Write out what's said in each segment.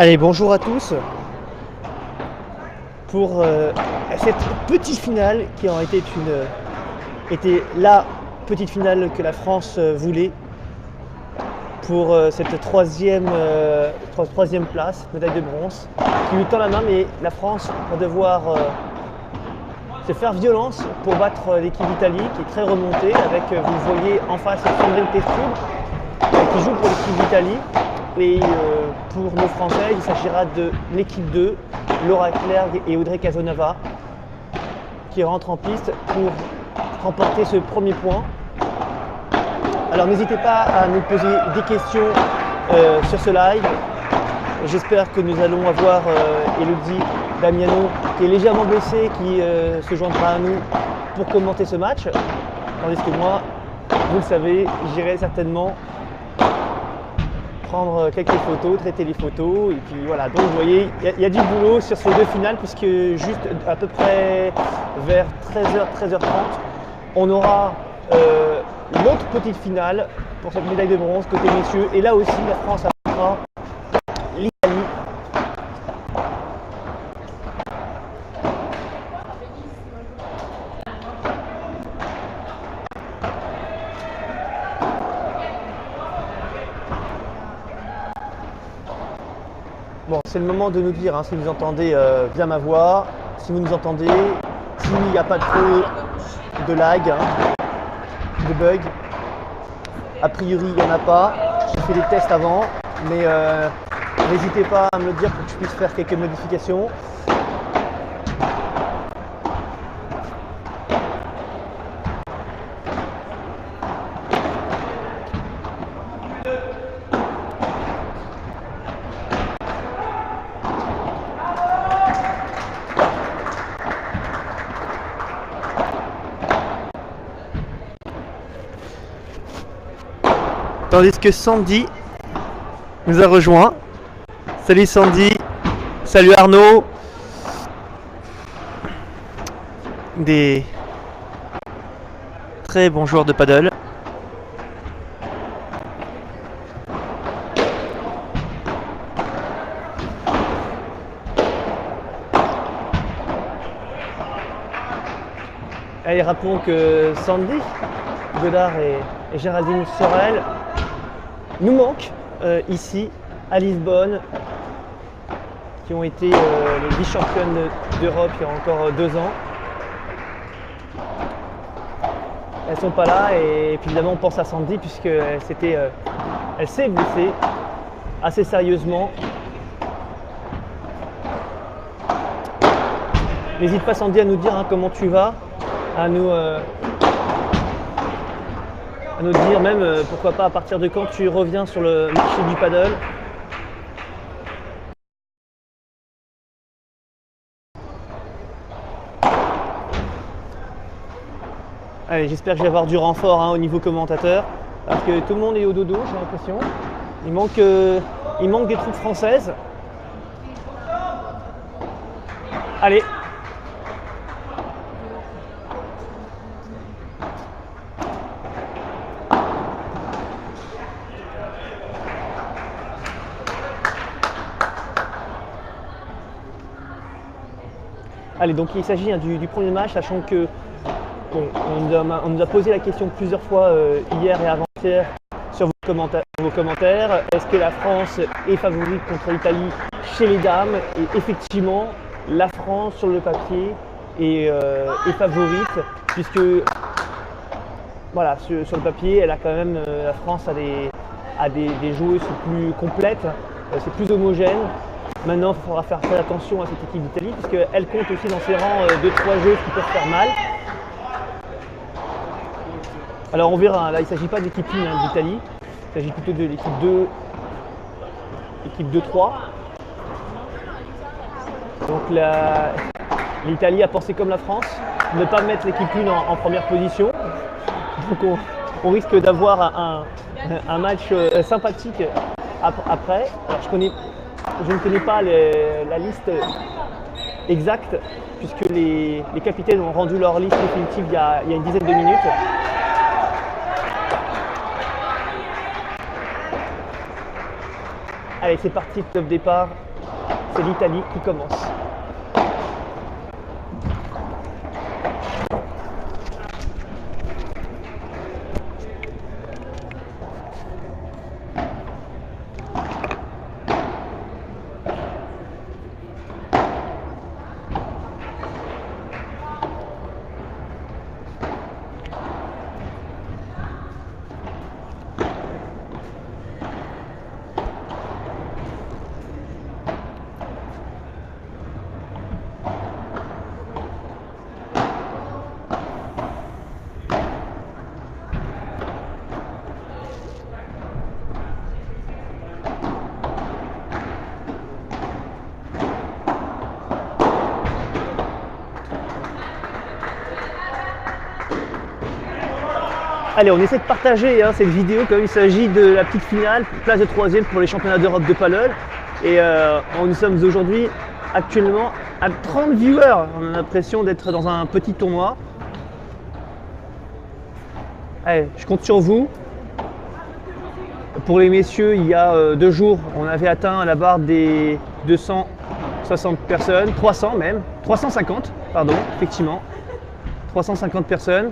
Allez, bonjour à tous pour cette petite finale qui a été la petite finale que la France voulait pour cette troisième place, médaille de bronze, qui lui tend la main, mais la France va devoir se faire violence pour battre l'équipe d'Italie qui est très remontée avec, vous voyez en face, Sandrine Testub qui joue pour l'équipe d'Italie. Et pour nos Français, il s'agira de l'équipe 2, Laura Clerc et Audrey Casanova, qui rentrent en piste pour remporter ce premier point. Alors n'hésitez pas à nous poser des questions sur ce live. J'espère que nous allons avoir Elodie Damiano, qui est légèrement blessée, qui se joindra à nous pour commenter ce match. Tandis que moi, vous le savez, j'irai certainement prendre quelques photos, traiter les photos, et puis voilà. Donc vous voyez, il y a du boulot sur ces deux finales, puisque juste à peu près vers 13h, 13h30, on aura l'autre petite finale pour cette médaille de bronze côté messieurs, et là aussi la France affrontera l'Italie. Bon, c'est le moment de nous dire si vous entendez bien ma voix, si vous nous entendez, s'il n'y a pas trop de lag, de bug. A priori, il n'y en a pas. J'ai fait des tests avant, mais n'hésitez pas à me le dire pour que je puisse faire quelques modifications. Tandis que Sandy nous a rejoint. Salut Sandy, salut Arnaud. Des très bons joueurs de paddle. Allez, rappelons que Sandy Godard et Géraldine Sorel nous manquent ici à Lisbonne, qui ont été les vice-championnes d'Europe il y a encore 2 ans. Elles sont pas là, et puis évidemment on pense à Sandy puisqu'elle s'est blessée assez sérieusement. N'hésite pas Sandy à nous dire comment tu vas, à nous dire même pourquoi pas à partir de quand tu reviens sur le marché du paddle. Allez, j'espère que je vais avoir du renfort au niveau commentateur, parce que tout le monde est au dodo, j'ai l'impression. Il manque des troupes françaises. Allez. Allez, donc il s'agit du premier match, sachant que on nous a posé la question plusieurs fois hier et avant-hier sur vos commentaires. Est-ce que la France est favorite contre l'Italie chez les dames? Et effectivement, la France sur le papier est favorite, puisque voilà, sur le papier, elle a quand même, la France a des joueuses plus complètes, c'est plus homogène. Maintenant, il faudra faire très attention à cette équipe d'Italie, puisqu'elle compte aussi dans ses rangs 2-3 joueuses qui peuvent faire mal. Alors on verra, là il ne s'agit pas de l'équipe 1 d'Italie, il s'agit plutôt de l'équipe 2, l'équipe 2-3. Donc l'Italie a pensé comme la France, ne pas mettre l'équipe 1 en première position. Donc on risque d'avoir un match sympathique après. Alors je ne connais pas la liste exacte, puisque les capitaines ont rendu leur liste définitive il y a une dizaine de minutes. Allez, c'est parti, top départ. c'est l'Italie qui commence. Allez, on essaie de partager cette vidéo comme il s'agit de la petite finale, place de 3e pour les championnats d'Europe de paddle. Et nous sommes aujourd'hui actuellement à 30 viewers. On a l'impression d'être dans un petit tournoi. Allez, je compte sur vous. Pour les messieurs, il y a 2 jours, on avait atteint la barre des 260 personnes, 300 même, 350, pardon, effectivement. 350 personnes.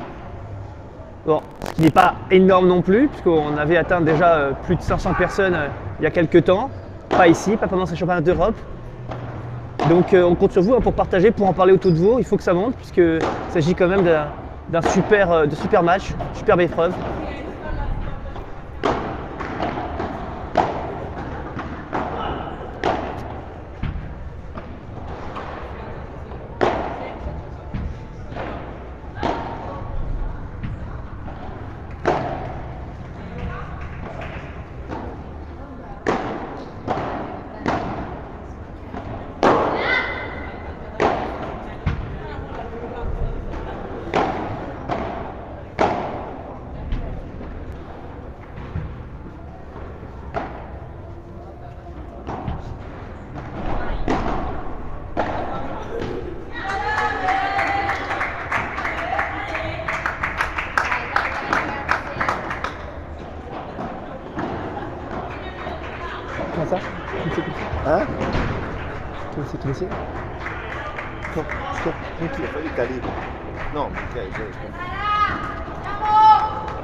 Bon, ce qui n'est pas énorme non plus, puisqu'on avait atteint déjà plus de 500 personnes il y a quelques temps. Pas ici, pas pendant ces championnats d'Europe. Donc on compte sur vous pour partager, pour en parler autour de vous. Il faut que ça monte, puisqu'il s'agit quand même d'un super match, superbe épreuve. Ça? Hein? Chi ne sei? L'Italie. Non, ok.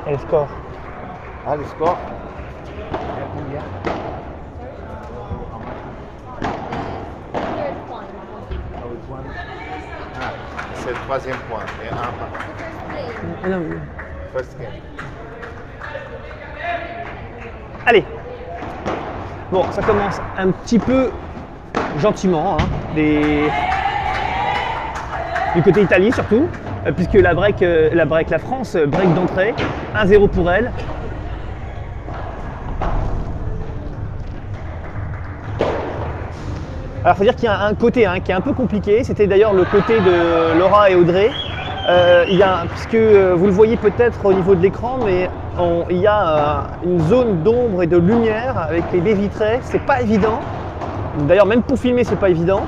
Et le score? Ah, le score? Ah, c'est le 3e point. Et un par. Non. First game. Allez! Bon, ça commence un petit peu gentiment, du côté Italie surtout, puisque la France break d'entrée, 1-0 pour elle. Alors il faut dire qu'il y a un côté qui est un peu compliqué, c'était d'ailleurs le côté de Laura et Audrey. Puisque vous le voyez peut-être au niveau de l'écran, mais il y a une zone d'ombre et de lumière avec les baies vitrées, c'est pas évident. D'ailleurs même pour filmer c'est pas évident.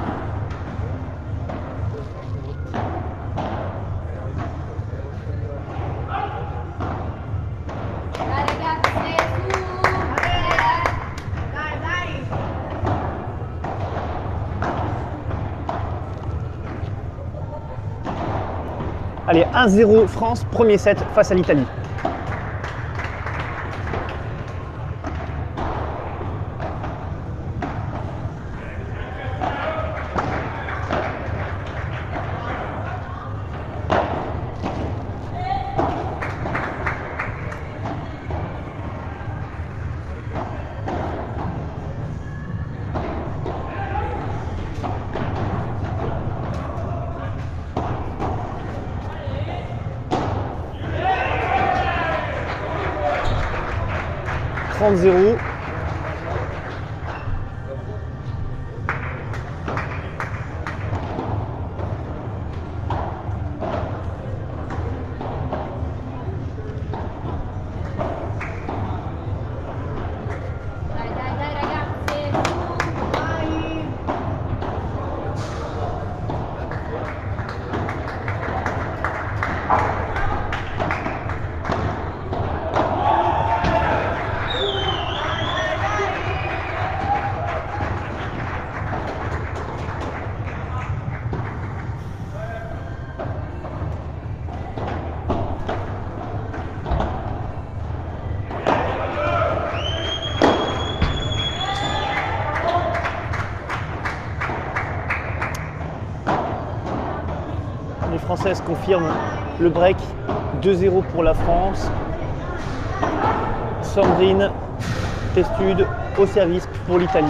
Allez, 1-0 France, premier set face à l'Italie. -0. Dai ragazzi! Françaises confirment le break. 2-0 pour la France. Sandrine Testude au service pour l'Italie.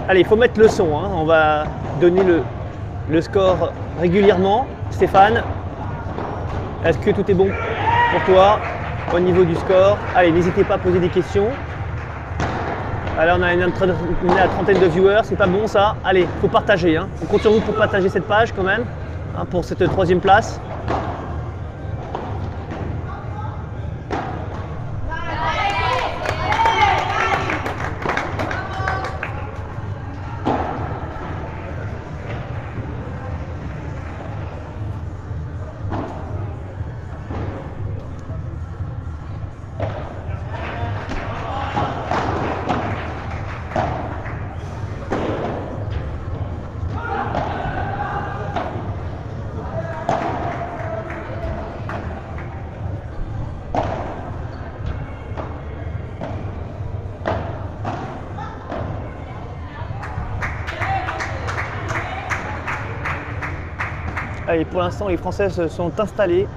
Allez, il faut mettre le son, hein. On va donner le score régulièrement. Stéphane, est-ce que tout est bon pour toi au niveau du score? Allez, n'hésitez pas à poser des questions. Alors, on a une trentaine de viewers, c'est pas bon ça. Allez, il faut partager, hein. On compte sur vous pour partager cette page quand même, hein, pour cette 3e place. Allez, pour l'instant, les Françaises sont installées.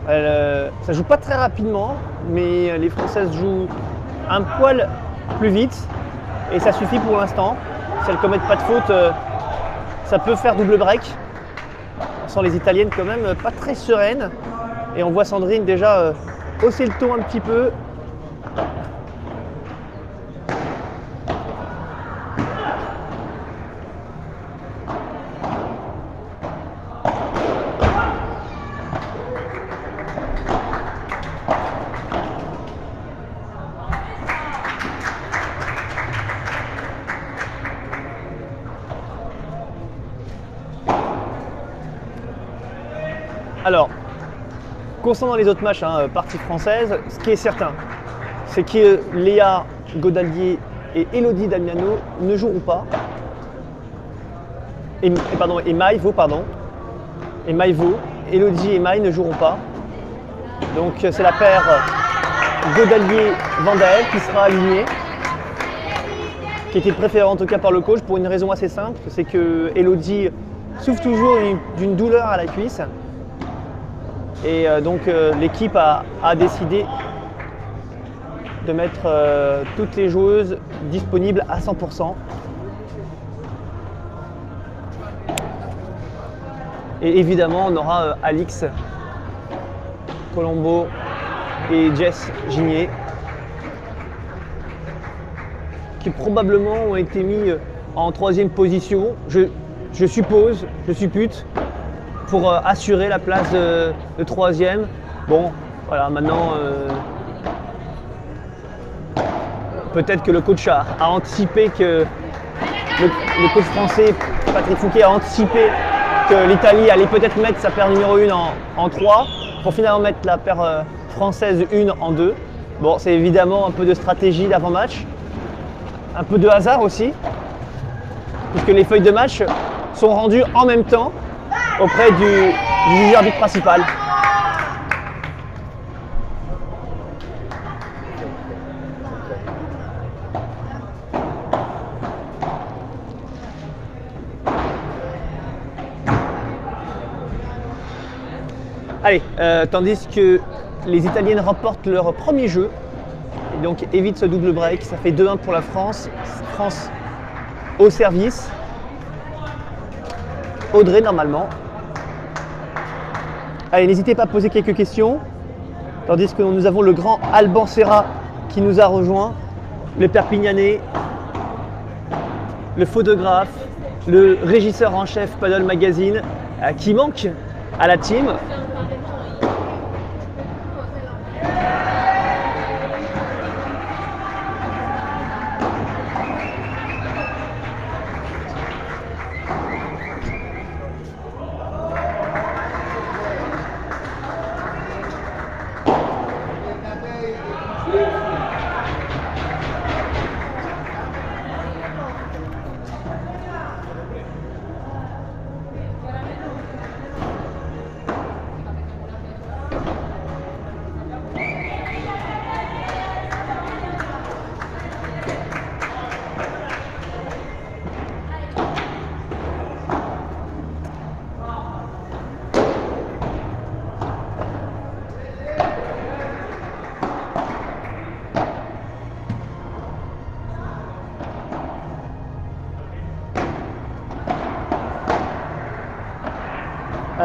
Ça joue pas très rapidement, mais les Françaises jouent un poil plus vite et ça suffit pour l'instant. Si elles ne commettent pas de faute, ça peut faire double break. On sent les Italiennes quand même pas très sereines et on voit Sandrine déjà hausser le ton un petit peu. Alors, concernant les autres matchs, hein, partie française, ce qui est certain, c'est que Léa Godalier et Elodie Damiano ne joueront pas. Et Maïvo, Elodie et Maï ne joueront pas. Donc c'est la paire Godalier-Vandael qui sera alignée, qui était préférée en tout cas par le coach pour une raison assez simple, c'est que Elodie souffre toujours d'une douleur à la cuisse. Et donc l'équipe a décidé de mettre toutes les joueuses disponibles à 100%. Et évidemment, on aura Alix Colombo et Jess Gigné qui probablement ont été mis en 3e position, je suppose, je suppute, pour assurer la place de 3e. Bon, voilà, maintenant, peut-être que le coach a anticipé que le coach français, Patrick Fouquet, a anticipé que l'Italie allait peut-être mettre sa paire numéro 1 en 3 pour finalement mettre la paire française 1 en 2. Bon, c'est évidemment un peu de stratégie d'avant-match, un peu de hasard aussi, puisque les feuilles de match sont rendues en même temps auprès du juge arbitre principal. Allez, tandis que les Italiennes remportent leur premier jeu, et donc évitent ce double break, ça fait 2-1 pour la France. France au service. Audrey normalement. Allez, n'hésitez pas à poser quelques questions, tandis que nous avons le grand Alban Serra qui nous a rejoint, le Perpignanais, le photographe, le régisseur en chef Paddle Magazine, qui manque à la team.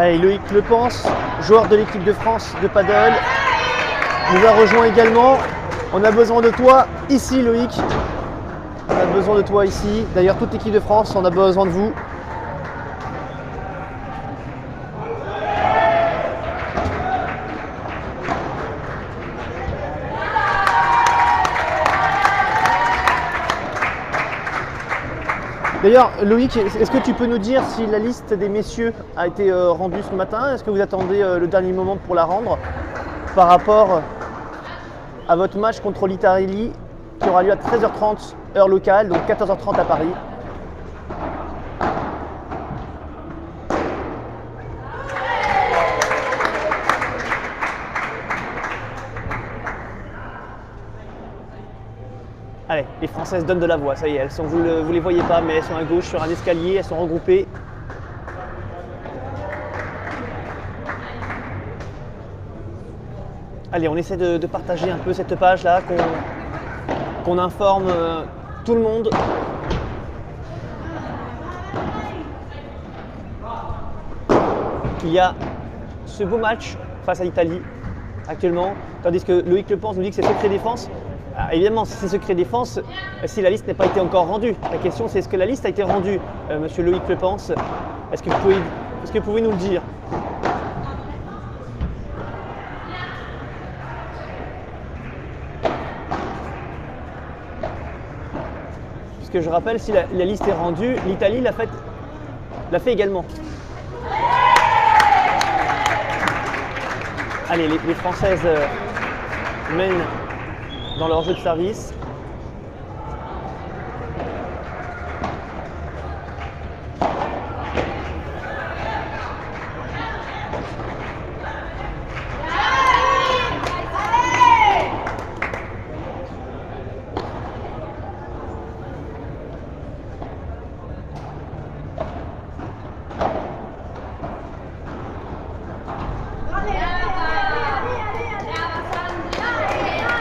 Allez, Loïc Lepens, joueur de l'équipe de France de paddle, nous a rejoint également. On a besoin de toi ici, Loïc. On a besoin de toi ici. D'ailleurs, toute l'équipe de France, on a besoin de vous. D'ailleurs, Loïc, est-ce que tu peux nous dire si la liste des messieurs a été rendue ce matin? Est-ce que vous attendez le dernier moment pour la rendre par rapport à votre match contre l'Italie qui aura lieu à 13h30 heure locale, donc 14h30 à Paris? Allez, les Françaises donnent de la voix, ça y est, elles sont, vous ne les voyez pas, mais elles sont à gauche sur un escalier, elles sont regroupées. Allez, on essaie de partager un peu cette page-là, qu'on informe tout le monde. Il y a ce beau match face à l'Italie actuellement, tandis que Loïc Lepens nous dit que c'est secret défense. Évidemment, si c'est secret défense, si la liste n'est pas été encore rendue. La question c'est est-ce que la liste a été rendue, monsieur Loïc Lepens? Est-ce que vous pouvez nous le dire? Puisque je rappelle, si la liste est rendue, l'Italie l'a fait également. Allez, les Françaises mènent dans leur jeu de service.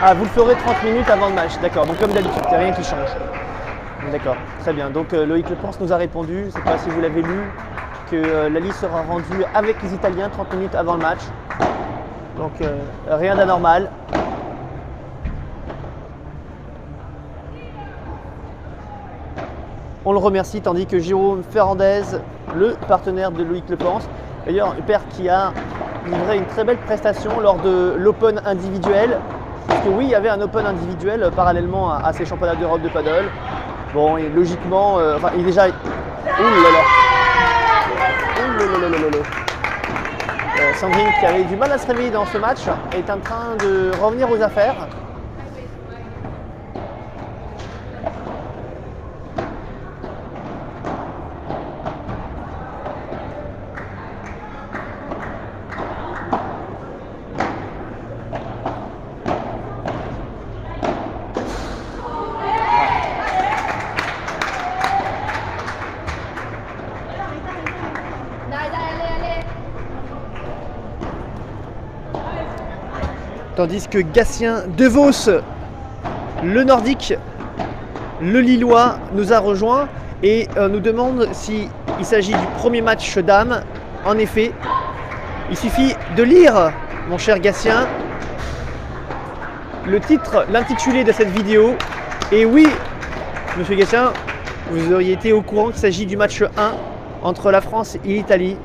Ah, vous le ferez 30 minutes avant le match, d'accord. Donc comme d'habitude, il n'y a rien qui change. D'accord, très bien. Donc Loïc Lepens nous a répondu, je ne sais pas si vous l'avez lu, que la liste sera rendue avec les Italiens 30 minutes avant le match. Donc rien d'anormal. On le remercie, tandis que Jérôme Ferrandez, le partenaire de Loïc Lepens, d'ailleurs, le père qui a livré une très belle prestation lors de l'Open individuel. Parce que oui, il y avait un Open individuel parallèlement à ces championnats d'Europe de paddle. Bon, et logiquement, enfin, il est déjà... Sandrine, qui avait du mal à se réveiller dans ce match, est en train de revenir aux affaires. Tandis que Gatien Devos, le nordique, le lillois, nous a rejoint et nous demande s'il s'agit du premier match dames. En effet, il suffit de lire, mon cher Gatien, le titre, l'intitulé de cette vidéo. Et oui, monsieur Gatien, vous auriez été au courant qu'il s'agit du match 1 entre la France et l'Italie.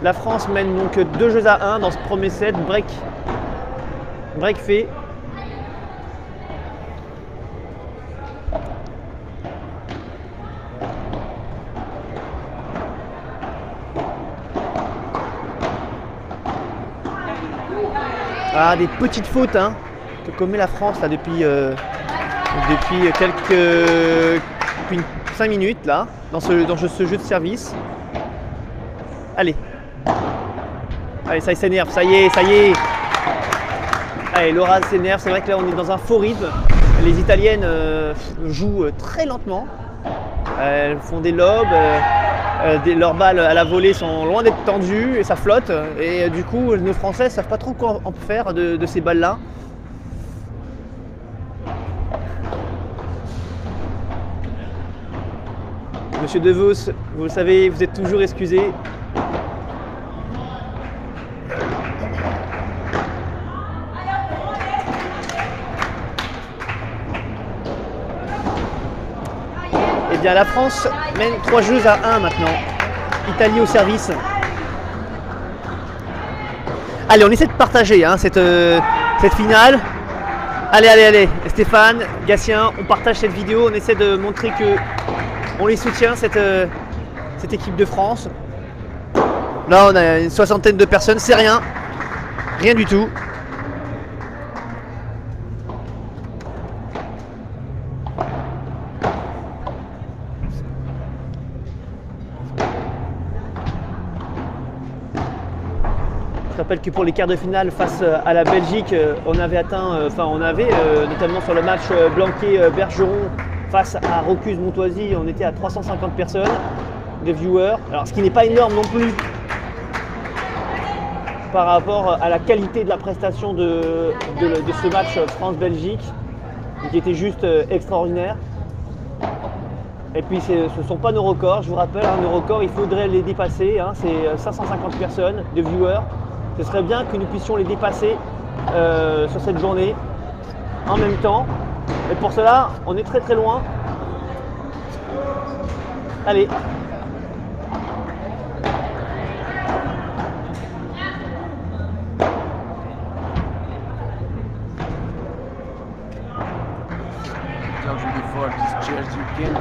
La France mène donc 2-1 dans ce premier set, break fait. Ah, des petites fautes hein, que commet la France là, depuis 5 minutes là, dans ce jeu de service. Allez. Allez, ça s'énerve, ça y est. Allez, Laura s'énerve, c'est vrai que là on est dans un faux rythme. Les Italiennes jouent très lentement. Elles font des lobes, leurs balles à la volée sont loin d'être tendues et ça flotte. Et du coup, nos Français ne savent pas trop quoi en faire de ces balles-là. Monsieur De Vos, vous le savez, vous êtes toujours excusé. Eh bien, la France mène 3-1 maintenant. Italie au service. Allez, on essaie de partager hein, cette finale. Allez, Stéphane, Gatien, on partage cette vidéo, on essaie de montrer que on les soutient, cette équipe de France. Là, on a une soixantaine de personnes, c'est rien du tout. Je rappelle que pour les quarts de finale face à la Belgique, on avait atteint, notamment sur le match Blanquet-Bergeron face à Rocuse-Montoisy, on était à 350 personnes de viewers. Alors ce qui n'est pas énorme non plus par rapport à la qualité de la prestation de ce match France-Belgique, qui était juste extraordinaire. Et puis ce ne sont pas nos records, je vous rappelle, nos records il faudrait les dépasser, c'est 550 personnes de viewers. Ce serait bien que nous puissions les dépasser sur cette journée en même temps. Et pour cela, on est très loin. Allez. Told you before, these chairs you can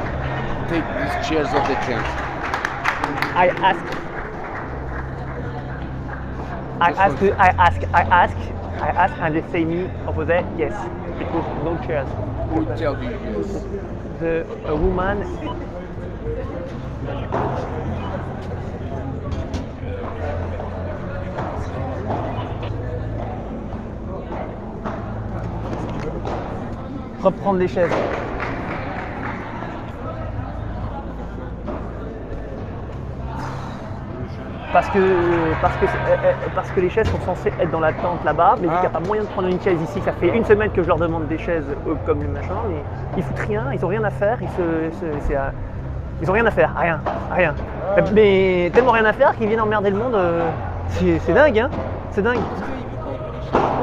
take these chairs off the tent. I ask, and they say me over there, yes, because no chairs. Who tell you yes? A woman. Reprendre les chaises. Parce que les chaises sont censées être dans la tente là-bas, mais il n'y a pas moyen de prendre une chaise ici. Ça fait une semaine que je leur demande des chaises comme le machin, mais ils foutent rien, ils n'ont rien à faire, ils ont rien à faire, rien. Mais tellement rien à faire qu'ils viennent emmerder le monde, c'est dingue, hein, c'est dingue.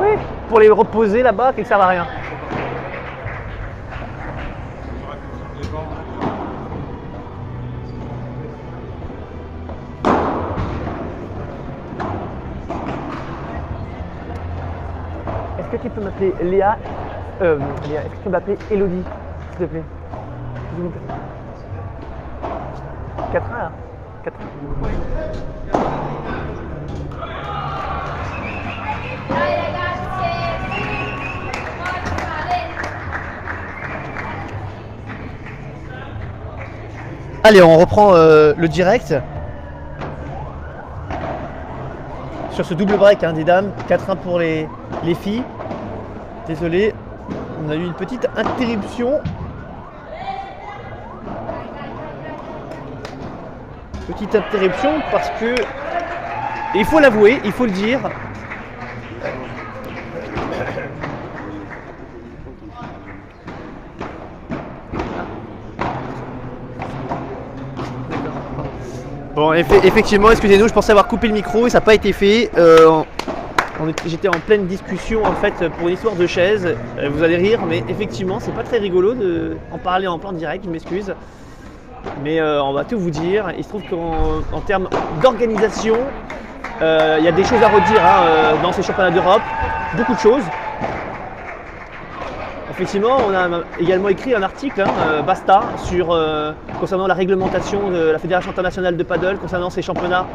Oui, pour les reposer là-bas, qu'ils ne servent à rien. Est-ce que tu peux m'appeler Léa, est-ce que tu peux m'appeler Elodie, s'il te plaît? 4-1 là 4-1. Oui. Allez, on reprend le direct. Sur ce double break des dames, 4-1 pour les filles. Désolé, on a eu une petite interruption. Petite interruption parce que, il faut l'avouer, il faut le dire, bon, effectivement, excusez-nous, je pensais avoir coupé le micro et ça n'a pas été fait. J'étais en pleine discussion en fait pour une histoire de chaise. Vous allez rire, mais effectivement, c'est pas très rigolo d'en parler en plein direct, je m'excuse. Mais on va tout vous dire. Il se trouve qu'en termes d'organisation, il y a des choses à redire dans ces championnats d'Europe. Beaucoup de choses. Effectivement, on a également écrit un article, Basta, concernant la réglementation de la Fédération internationale de paddle, concernant ces championnats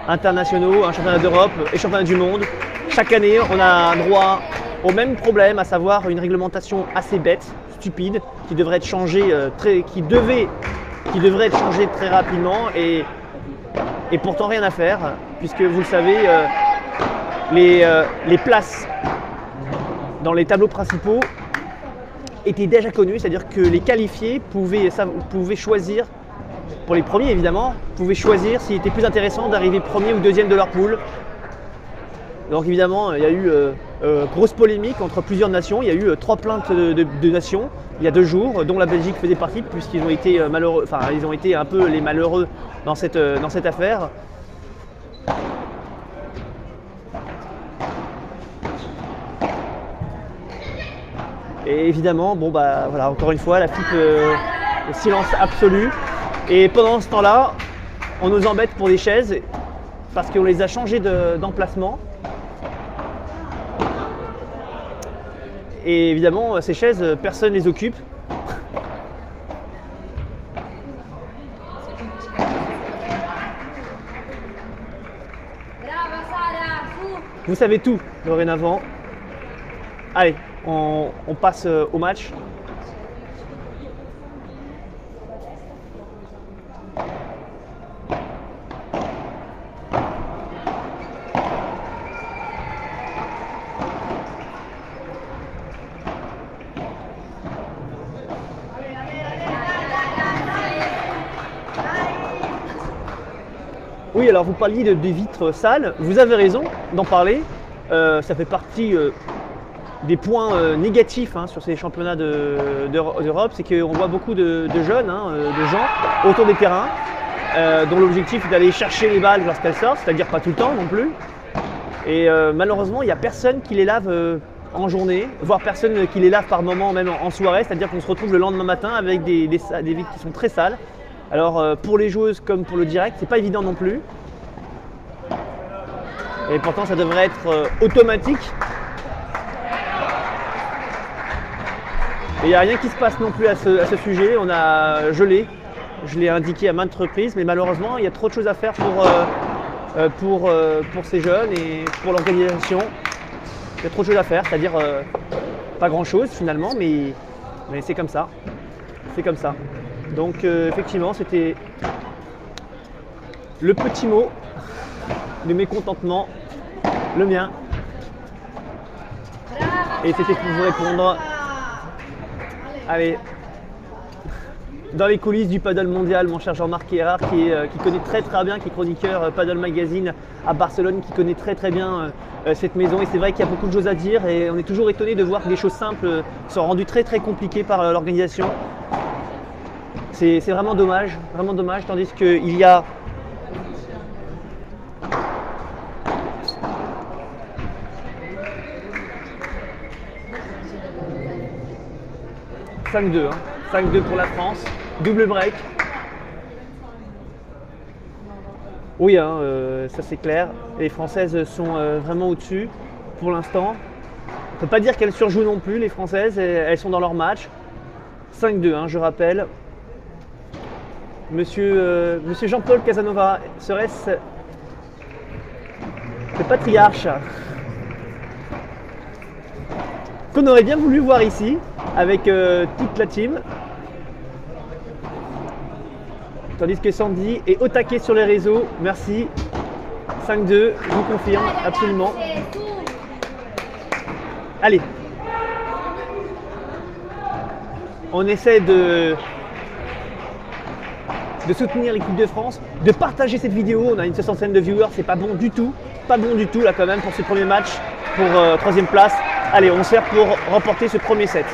internationaux, un championnat d'Europe et championnat du monde. Chaque année, on a droit au même problème, à savoir une réglementation assez bête, stupide, qui devrait être changée très rapidement et pourtant rien à faire, puisque vous le savez, les places dans les tableaux principaux étaient déjà connues, c'est-à-dire que les qualifiés pouvaient choisir. Pour les premiers, évidemment, pouvaient choisir s'il était plus intéressant d'arriver premier ou deuxième de leur poule. Donc évidemment, il y a eu grosse polémique entre plusieurs nations. Il y a eu 3 plaintes de nations il y a 2 jours, dont la Belgique faisait partie, puisqu'ils ont été malheureux, enfin ils ont été un peu les malheureux dans cette affaire. Et évidemment, bon bah voilà, encore une fois, la FIP, le silence absolu. Et pendant ce temps-là, on nous embête pour des chaises parce qu'on les a changées d'emplacement. Et évidemment, ces chaises, personne ne les occupe. Vous savez tout dorénavant. Allez, on passe au match. Oui, alors vous parliez de vitres sales, vous avez raison d'en parler. Ça fait partie des points négatifs sur ces championnats d'Europe, c'est qu'on voit beaucoup de jeunes, de gens autour des terrains, dont l'objectif est d'aller chercher les balles lorsqu'elles sortent, c'est-à-dire pas tout le temps non plus. Et malheureusement, il n'y a personne qui les lave en journée, voire personne qui les lave par moment, même en soirée, c'est-à-dire qu'on se retrouve le lendemain matin avec des vitres qui sont très sales. Alors pour les joueuses comme pour le direct, c'est pas évident non plus. Et pourtant ça devrait être automatique. Et il n'y a rien qui se passe non plus à ce sujet. On a gelé, je l'ai indiqué à maintes reprises, mais malheureusement il y a trop de choses à faire pour ces jeunes et pour l'organisation. Il y a trop de choses à faire, c'est-à-dire pas grand-chose finalement, mais c'est comme ça. C'est comme ça. Donc effectivement, c'était le petit mot de mécontentement, le mien. Et c'était pour vous répondre. Allez, dans les coulisses du paddle mondial, mon cher Jean-Marc Erard, qui connaît très bien, qui est chroniqueur Paddle Magazine à Barcelone, qui connaît très bien cette maison. Et c'est vrai qu'il y a beaucoup de choses à dire et on est toujours étonné de voir que des choses simples sont rendues très compliquées par l'organisation. C'est vraiment dommage, tandis qu'il y a « 5-2 5-2 pour la France, double break. Oui, ça c'est clair, les Françaises sont vraiment au-dessus pour l'instant. On ne peut pas dire qu'elles surjouent non plus, les Françaises, elles sont dans leur match. 5-2, je rappelle. Monsieur Jean-Paul Casanova, serait-ce le patriarche qu'on aurait bien voulu voir ici avec toute la team, tandis que Sandy est au taquet sur les réseaux. Merci. 5-2, je vous confirme absolument. Allez, on essaie de soutenir l'équipe de France, de partager cette vidéo. On a une 60aine de viewers, c'est pas bon du tout là quand même pour ce premier match, pour 3e place. Allez, on sert pour remporter ce premier set.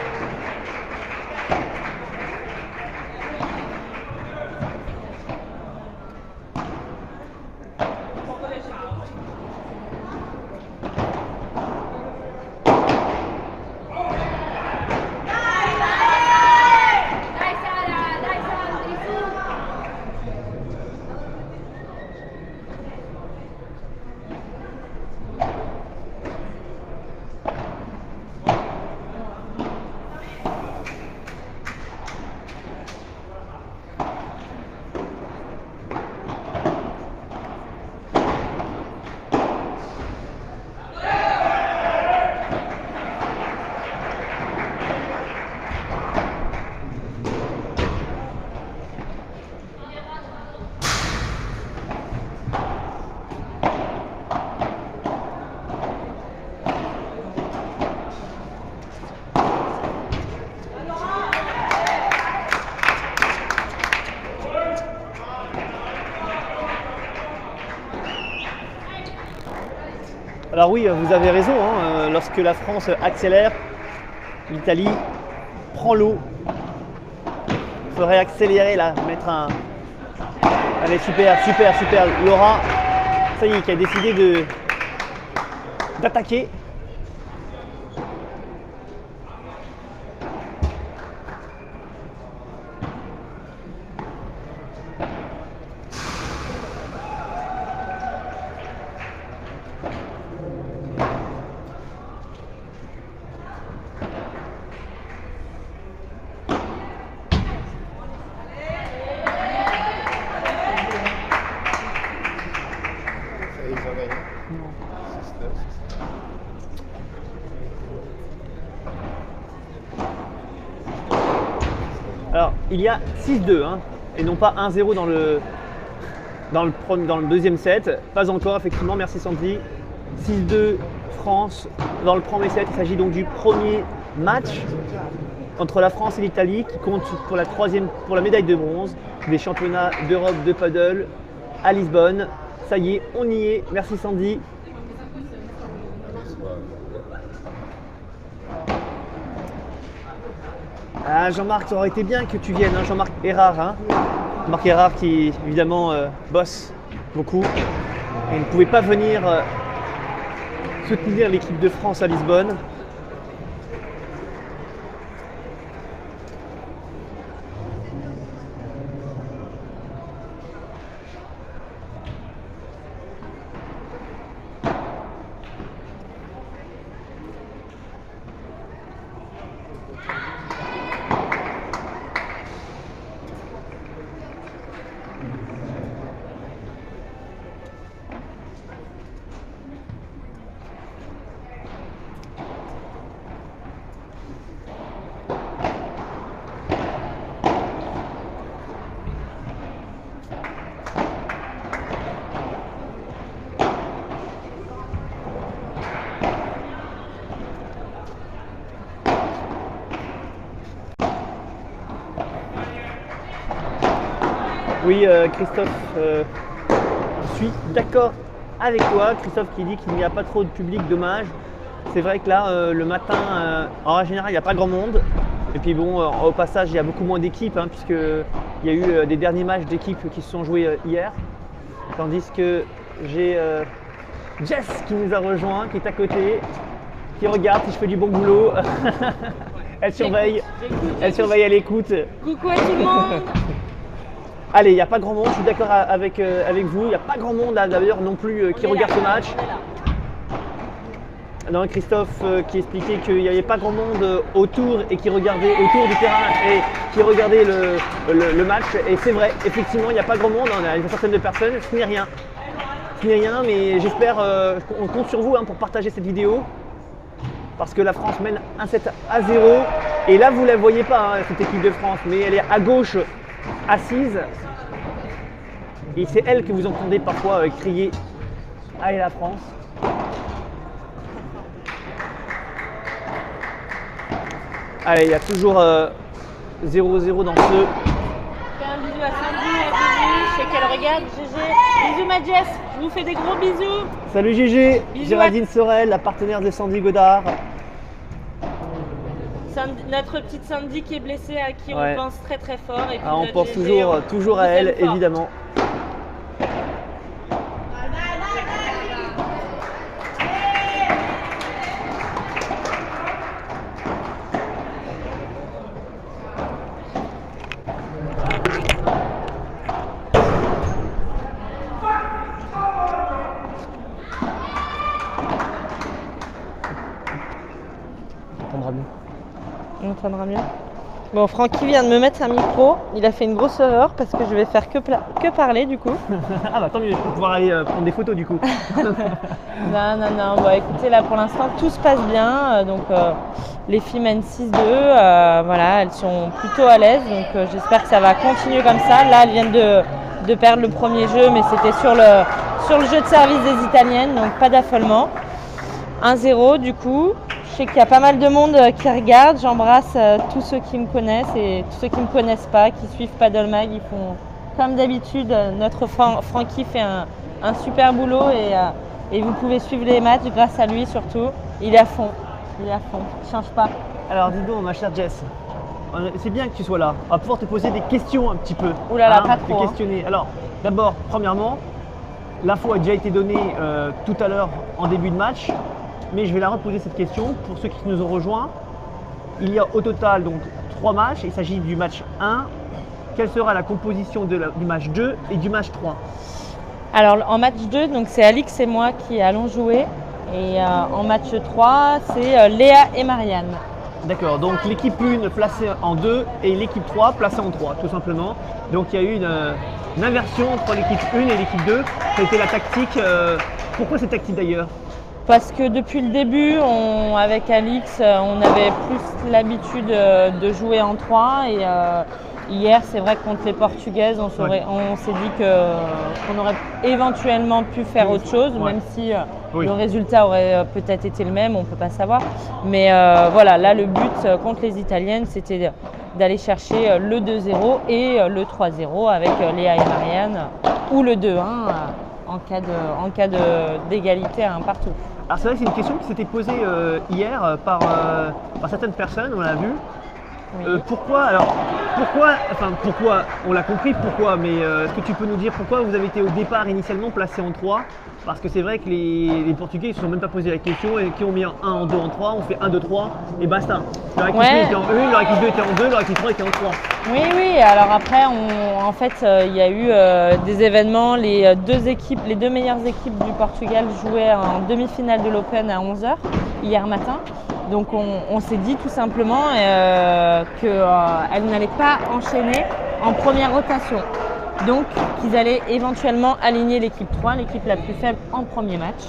Alors oui, vous avez raison, hein, lorsque la France accélère, l'Italie prend l'eau. Il faudrait accélérer là, mettre un... Allez, super, super, super. Laura, ça y est, qui a décidé d'attaquer. Ils ont gagné. 6-2. Alors, il y a 6-2, hein, et non pas 1-0 dans le deuxième set. Pas encore, effectivement, merci Sandy. 6-2 France dans le premier set. Il s'agit donc du premier match entre la France et l'Italie qui compte pour la médaille de bronze des championnats d'Europe de paddle à Lisbonne. Ça y est, on y est. Merci Sandy. Ah, Jean-Marc, ça aurait été bien que tu viennes, hein, Jean-Marc Erard. Hein. Jean-Marc Erard qui évidemment bosse beaucoup et ne pouvait pas venir soutenir l'équipe de France à Lisbonne. Oui, Christophe, je suis d'accord avec toi. Christophe qui dit qu'il n'y a pas trop de public, dommage. C'est vrai que là, le matin, en général, il n'y a pas grand monde. Et puis bon, au passage, il y a beaucoup moins d'équipes, hein, puisqu'il y a eu des derniers matchs d'équipes qui se sont joués hier. Tandis que j'ai Jess qui nous a rejoint, qui est à côté, qui regarde si je fais du bon boulot. Elle surveille, elle écoute. Coucou à tout le monde. Allez, il n'y a pas grand monde, je suis d'accord avec vous. Il n'y a pas grand monde là d'ailleurs non plus qui regarde ce match. Non, Christophe qui expliquait qu'il n'y avait pas grand monde autour et qui regardait autour du terrain et qui regardait le match. Et c'est vrai, effectivement, il n'y a pas grand monde, on a une centaine de personnes, ce n'est rien. Ce n'est rien, mais j'espère, on compte sur vous hein, pour partager cette vidéo. Parce que la France mène 1-7 à 0. Et là, vous ne la voyez pas, hein, cette équipe de France, mais elle est à gauche, assise. Et c'est elle que vous entendez parfois crier « Allez la France !» Allez, il y a toujours 0-0 dans ce... Fais un bisou à Sandy, je sais qu'elle regarde, GG. Bisous ma Jess, je vous fais des gros bisous. Salut GG, Bisous Géraldine Sorel, la partenaire de Sandy Godard. Notre petite Sandy qui est blessée, à qui Ouais. on pense très très fort. Et puis On notre pense GG, toujours à vous elle, aime fort. évidemment. On entendra mieux. Bon, Francky vient de me mettre un micro. Il a fait une grosse erreur parce que je vais faire que parler du coup. Ah bah tant mieux, je vais pouvoir aller prendre des photos du coup. Non. Bon, écoutez, là pour l'instant tout se passe bien. Les filles mènent 6-2. Voilà, elles sont plutôt à l'aise. Donc j'espère que ça va continuer comme ça. Là, elles viennent de perdre le premier jeu, mais c'était sur le jeu de service des Italiennes. Donc pas d'affolement. 1-0 du coup. Je sais qu'il y a pas mal de monde qui regarde. J'embrasse tous ceux qui me connaissent et tous ceux qui ne me connaissent pas, qui suivent Paddle Mag. Ils font comme d'habitude. Notre Francky fait un super boulot et Et vous pouvez suivre les matchs grâce à lui surtout. Il est à fond, il ne change pas. Alors dis donc ma chère Jess, c'est bien que tu sois là. On va pouvoir te poser des questions un petit peu. Ouh là là, pas te trop, hein. questionner. Alors d'abord, premièrement, l'info a déjà été donnée tout à l'heure en début de match, mais je vais la reposer cette question pour ceux qui nous ont rejoints. Il y a au total donc 3 matchs, il s'agit du match 1. Quelle sera la composition du match 2 et du match 3? Alors en match 2, donc c'est Alix et moi qui allons jouer. Et en match 3, c'est Léa et Marianne. D'accord, donc l'équipe 1 placée en 2 et l'équipe 3 placée en 3, tout simplement. Donc il y a eu une inversion entre l'équipe 1 et l'équipe 2. Ça a été la tactique. Pourquoi cette tactique d'ailleurs? Parce que depuis le début, avec Alix, on avait plus l'habitude de jouer en 3. Et hier, c'est vrai que contre les Portugaises, on s'est dit qu'on aurait éventuellement pu faire autre chose, même si le résultat aurait peut-être été le même, on ne peut pas savoir. Mais voilà, là, le but contre les Italiennes, c'était d'aller chercher le 2-0 et le 3-0 avec Léa et Marianne, ou le 2-1 en cas d'égalité à un partout. Alors c'est vrai que c'est une question qui s'était posée hier par certaines personnes, on l'a vu. Oui. Pourquoi, on l'a compris pourquoi, mais est-ce que tu peux nous dire pourquoi vous avez été au départ initialement placé en 3? Parce que c'est vrai que les Portugais ne se sont même pas posé la question et qui ont mis en 1, en 2, en 3, on fait 1, 2, 3 et basta. Leur équipe 1 était en 1, leur équipe 2 était en 2, leur équipe 3 était en 3. Oui, alors après, en fait, il y a eu des événements, les deux meilleures équipes du Portugal jouaient en demi-finale de l'Open à 11h hier matin. Donc on s'est dit tout simplement qu'elles n'allaient pas enchaîner en première rotation. Donc qu'ils allaient éventuellement aligner l'équipe 3, l'équipe la plus faible, en premier match.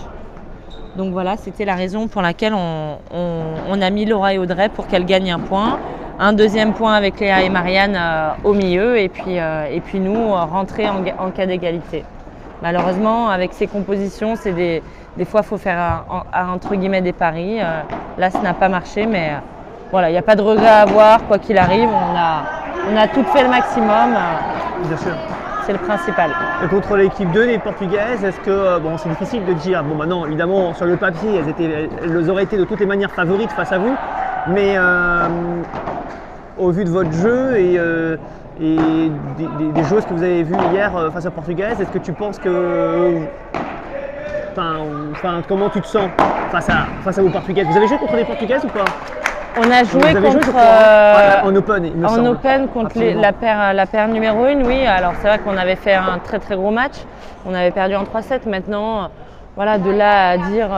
Donc voilà, c'était la raison pour laquelle on a mis Laura et Audrey pour qu'elles gagnent un point. Un deuxième point avec Léa et Marianne au milieu et puis nous rentrer en cas d'égalité. Malheureusement, avec ces compositions, des fois, il faut faire entre guillemets des paris. Là, ça n'a pas marché, mais voilà, il n'y a pas de regret à avoir, quoi qu'il arrive. On a tout fait le maximum. Bien sûr. C'est le principal. Et contre l'équipe 2 des Portugaises, est-ce que, bon, c'est difficile de dire, bon maintenant évidemment sur le papier, elles auraient été de toutes les manières favorites face à vous, mais au vu de votre jeu et des joueuses que vous avez vues hier face aux Portugaises, est-ce que tu penses que... Enfin, comment tu te sens face à vos Portugaises? Vous avez joué contre les Portugaises ou pas? On a joué contre en Open, il me semble. En Open contre la paire numéro 1, oui. Alors c'est vrai qu'on avait fait un très très gros match. On avait perdu en 3-7. Maintenant, voilà, de là à dire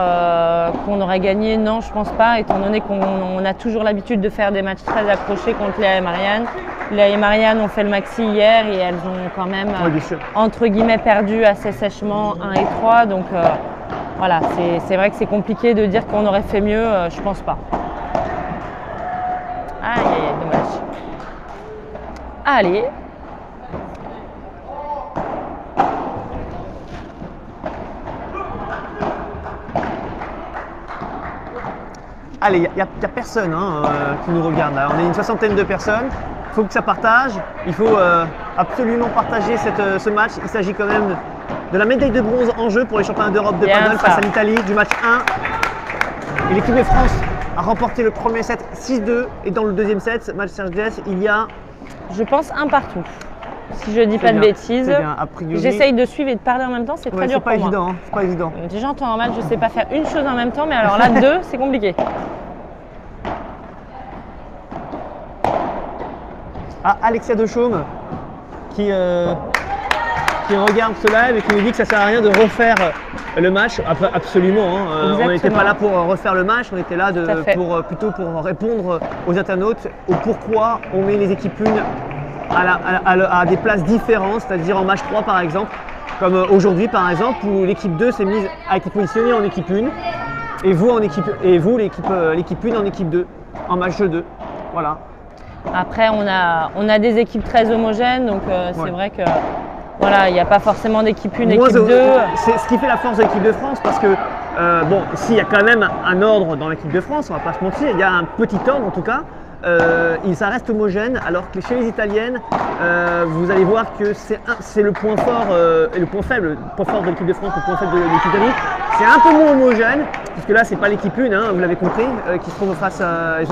qu'on aurait gagné, non, je pense pas, étant donné qu'on a toujours l'habitude de faire des matchs très accrochés contre Léa et Marianne. Léa et Marianne ont fait le maxi hier et elles ont quand même, entre guillemets, perdu assez sèchement 1 et 3. Donc voilà, c'est vrai que c'est compliqué de dire qu'on aurait fait mieux, je pense pas. Aïe, dommage. Allez. Allez, il n'y a personne qui nous regarde là. On est une 60aine de personnes. Il faut que ça partage. Il faut absolument partager ce match. Il s'agit quand même de la médaille de bronze en jeu pour les championnats d'Europe de paddle face à l'Italie du match 1. Et l'équipe de France a remporté le premier set 6-2 et dans le deuxième set, match Serge Jess, il y a... Je pense un partout, si je dis pas de bêtises. J'essaye de suivre et de parler en même temps, c'est très dur pour moi. C'est pas évident. Déjà en temps normal, je sais pas faire une chose en même temps, mais alors là, deux, c'est compliqué. Ah, Alexia Dechaume qui regarde ce live et qui nous dit que ça sert à rien de refaire le match. Absolument, on n'était pas là pour refaire le match, on était là plutôt pour répondre aux internautes au pourquoi on met les équipes 1 à des places différentes, c'est-à-dire en match 3 par exemple, comme aujourd'hui par exemple où l'équipe 2 a été positionnée en équipe 1 et vous l'équipe 1 en équipe 2, en match 2. Voilà. Après on a des équipes très homogènes, donc c'est vrai que voilà, il n'y a pas forcément d'équipe 1, équipe 2. C'est ce qui fait la force de l'équipe de France parce que, bon, s'il y a quand même un ordre dans l'équipe de France, on ne va pas se mentir, il y a un petit ordre en tout cas, ça reste homogène, alors que chez les Italiennes, vous allez voir que c'est le point fort et le point faible, le point fort de l'équipe de France, le point faible de l'équipe d'Italie. C'est un peu moins homogène, puisque là, c'est pas l'équipe 1, hein, vous l'avez compris, qui se trouve face à. Ils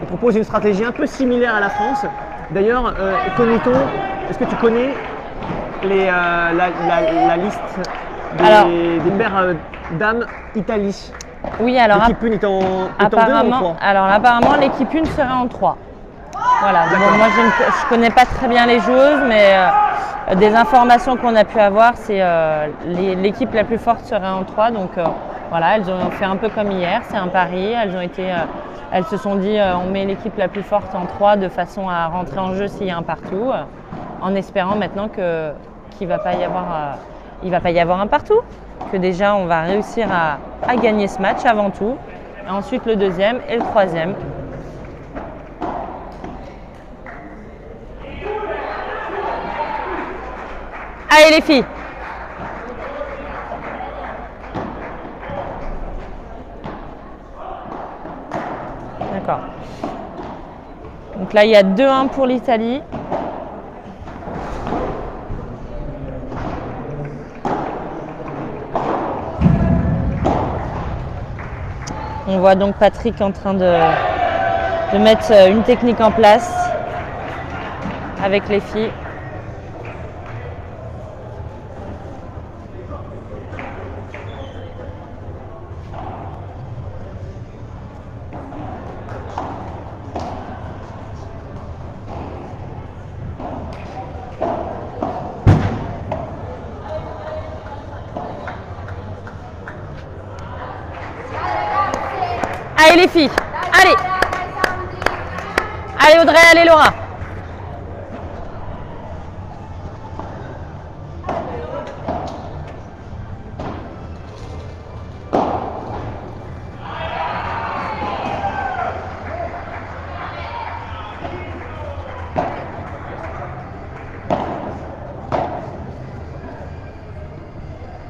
proposent une stratégie un peu similaire à la France. D'ailleurs, est-ce que tu connais la liste des paires dames Italie? Oui, alors l'équipe 1 est en 2 ou en 3? Alors apparemment l'équipe 1 serait en 3. Voilà, bon, moi je ne connais pas très bien les joueuses, mais des informations qu'on a pu avoir, c'est l'équipe la plus forte serait en 3. Donc voilà, elles ont fait un peu comme hier, c'est un pari. Elles se sont dit on met l'équipe la plus forte en 3 de façon à rentrer en jeu s'il y a un partout, en espérant maintenant qu'il ne va pas y avoir un partout. Que déjà on va réussir à gagner ce match avant tout, et ensuite le deuxième et le troisième. Allez les filles! D'accord. Donc là il y a 2-1 pour l'Italie. On voit donc Patrick en train de mettre une technique en place avec les filles. Allez les filles, allez! Allez Audrey, allez Laura!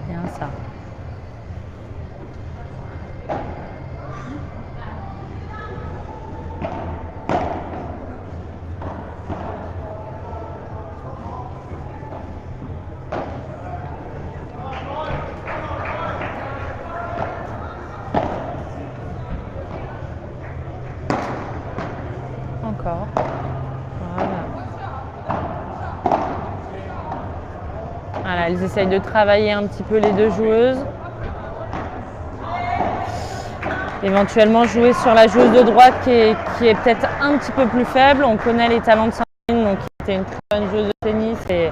Bien ça. Encore. Voilà, elles essayent de travailler un petit peu les deux joueuses. Éventuellement jouer sur la joueuse de droite qui est peut-être un petit peu plus faible. On connaît les talents de Sandrine, donc qui était une très bonne joueuse de tennis, et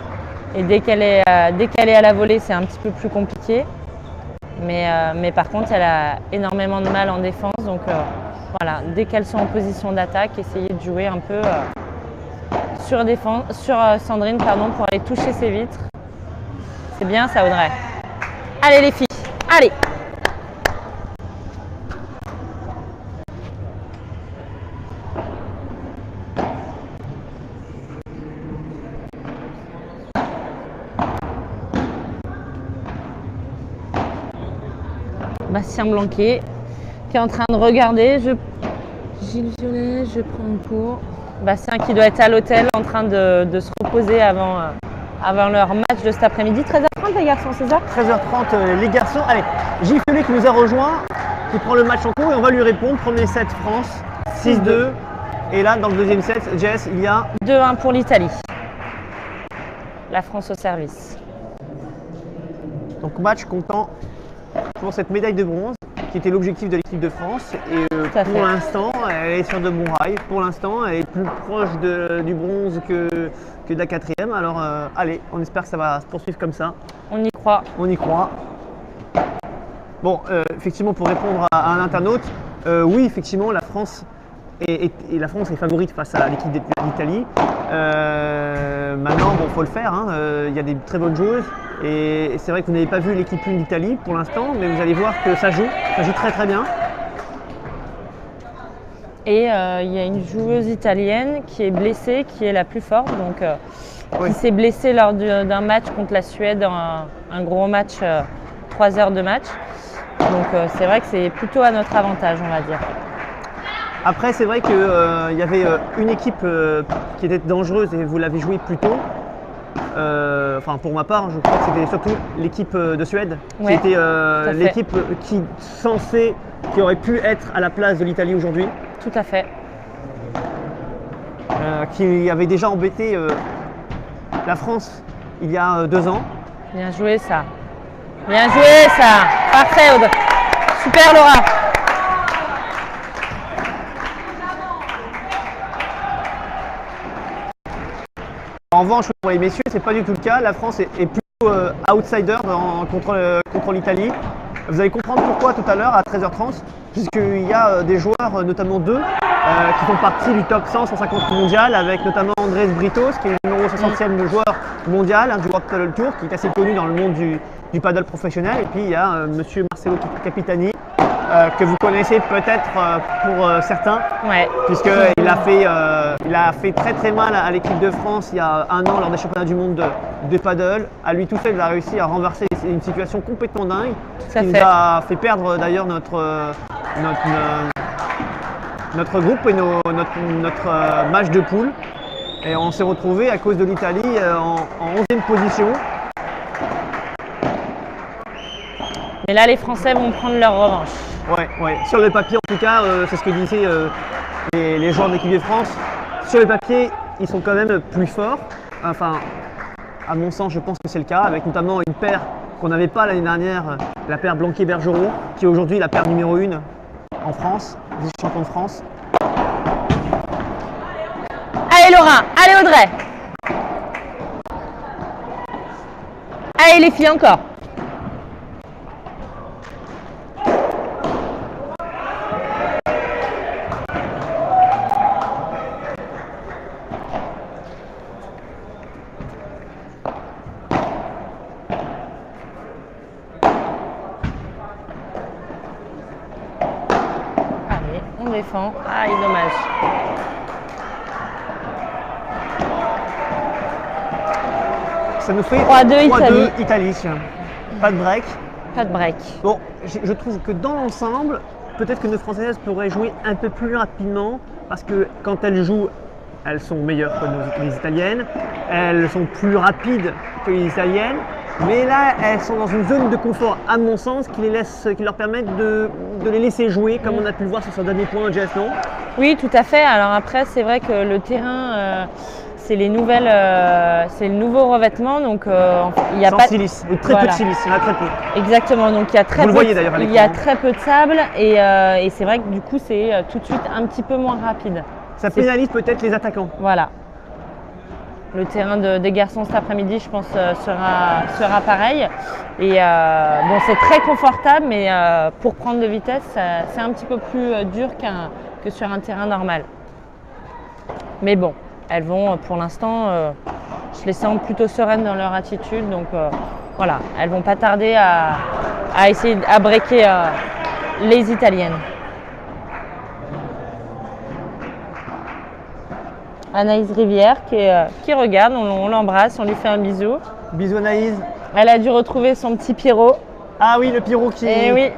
dès qu'elle est à la volée, c'est un petit peu plus compliqué. Mais par contre, elle a énormément de mal en défense, donc voilà, dès qu'elles sont en position d'attaque, essayer de jouer un peu sur Sandrine pour aller toucher ses vitres. C'est bien ça Audrey. Allez les filles, allez! Bastien Blanquet qui est en train de regarder. Gilles Violet, je prends le cours. Bastien qui doit être à l'hôtel en train de se reposer avant leur match de cet après-midi. 13h30 les garçons, c'est ça? 13h30 les garçons. Allez, Gilles Violet qui nous a rejoint, qui prend le match en cours et on va lui répondre. Premier set France, 6-2. Et là, dans le deuxième set, Jess, il y a 2-1 pour l'Italie. La France au service. Donc match comptant pour cette médaille de bronze qui était l'objectif de l'équipe de France, et pour l'instant elle est sur de bons rails. Pour l'instant elle est plus proche du bronze que de la quatrième, alors allez, on espère que ça va se poursuivre comme ça. On y croit. On y croit. Bon, effectivement, pour répondre à un internaute, oui, effectivement, la France est favorite face à l'équipe d'Italie. Maintenant, bon, faut le faire, hein. Il y a des très bonnes joueuses. Et c'est vrai que vous n'avez pas vu l'équipe 1 d'Italie pour l'instant, mais vous allez voir que ça joue très très bien. Et il y a une joueuse italienne qui est blessée, qui est la plus forte, donc qui s'est blessée lors d'un match contre la Suède, un gros match, 3 heures de match. Donc c'est vrai que c'est plutôt à notre avantage, on va dire. Après, c'est vrai qu'il y avait une équipe qui était dangereuse et vous l'avez joué plus tôt. Enfin, pour ma part, je crois que c'était surtout l'équipe de Suède Ouais, qui était fait. l'équipe qui aurait pu être à la place de l'Italie aujourd'hui, Tout à fait. qui avait déjà embêté la France il y a 2 ans. Bien joué ça. Bien joué ça. Parfait Audrey. Super Laura. En revanche, pour les messieurs, c'est pas du tout le cas. La France est plutôt outsider contre l'Italie. Vous allez comprendre pourquoi tout à l'heure à 13h30, puisqu'il y a des joueurs, notamment 2, qui font partie du top 100-150 mondial, avec notamment Andrés Britos, qui est le numéro 60e joueur mondial du World Paddle Tour, qui est assez connu dans le monde du paddle professionnel. Et puis il y a monsieur Marcelo Capitani, que vous connaissez peut-être pour certains, Ouais. puisqu'il a fait très très mal à l'équipe de France il y a 1 an lors des championnats du monde de paddle. À lui tout seul, il a réussi à renverser une situation complètement dingue, Tout à qui nous fait. a fait perdre d'ailleurs notre groupe et notre match de poule. Et on s'est retrouvé à cause de l'Italie en 11e position. Mais là les Français vont prendre leur revanche. Ouais. Sur le papier, en tout cas, c'est ce que disaient les joueurs de l'équipe de France. Sur le papier, ils sont quand même plus forts. Enfin, à mon sens, je pense que c'est le cas, avec notamment une paire qu'on n'avait pas l'année dernière, la paire Blanquet-Bergerot, qui est aujourd'hui la paire numéro 1 en France, vice-champion de France. Allez Laura, allez Audrey. Allez les filles encore. Allez, on défend. Ah, dommage. Ça nous fait 3-2 Italie. Pas de break. Pas de break. Bon, je trouve que dans l'ensemble, peut-être que nos Françaises pourraient jouer un peu plus rapidement, parce que quand elles jouent, elles sont meilleures que les Italiennes, elles sont plus rapides que les Italiennes, mais là, elles sont dans une zone de confort, à mon sens, qui leur permettent de les laisser jouer, comme on a pu le voir sur ce dernier point, Jess, non? Oui, tout à fait. Alors après, c'est vrai que le terrain, c'est le nouveau revêtement, donc il n'y a Sans pas silice, ou très peu Voilà. de silice, il y en a très peu. Exactement. Donc il y a très Vous le peu. voyez d'ailleurs à Il l'écran, y a hein. très peu de sable et c'est vrai que du coup, c'est tout de suite un petit peu moins rapide. Ça pénalise peut-être les attaquants. Voilà. Le terrain des garçons cet après-midi, je pense, sera pareil. Et bon, c'est très confortable, mais pour prendre de vitesse, c'est un petit peu plus dur que sur un terrain normal. Mais bon, elles vont, pour l'instant, je les sens plutôt sereines dans leur attitude. Donc voilà, elles vont pas tarder à essayer à breaker les Italiennes. Anaïs Rivière qui regarde, on l'embrasse, on lui fait un bisou. Bisous Anaïs. Elle a dû retrouver son petit Pierrot. Ah oui, le Pierrot qui... Et oui,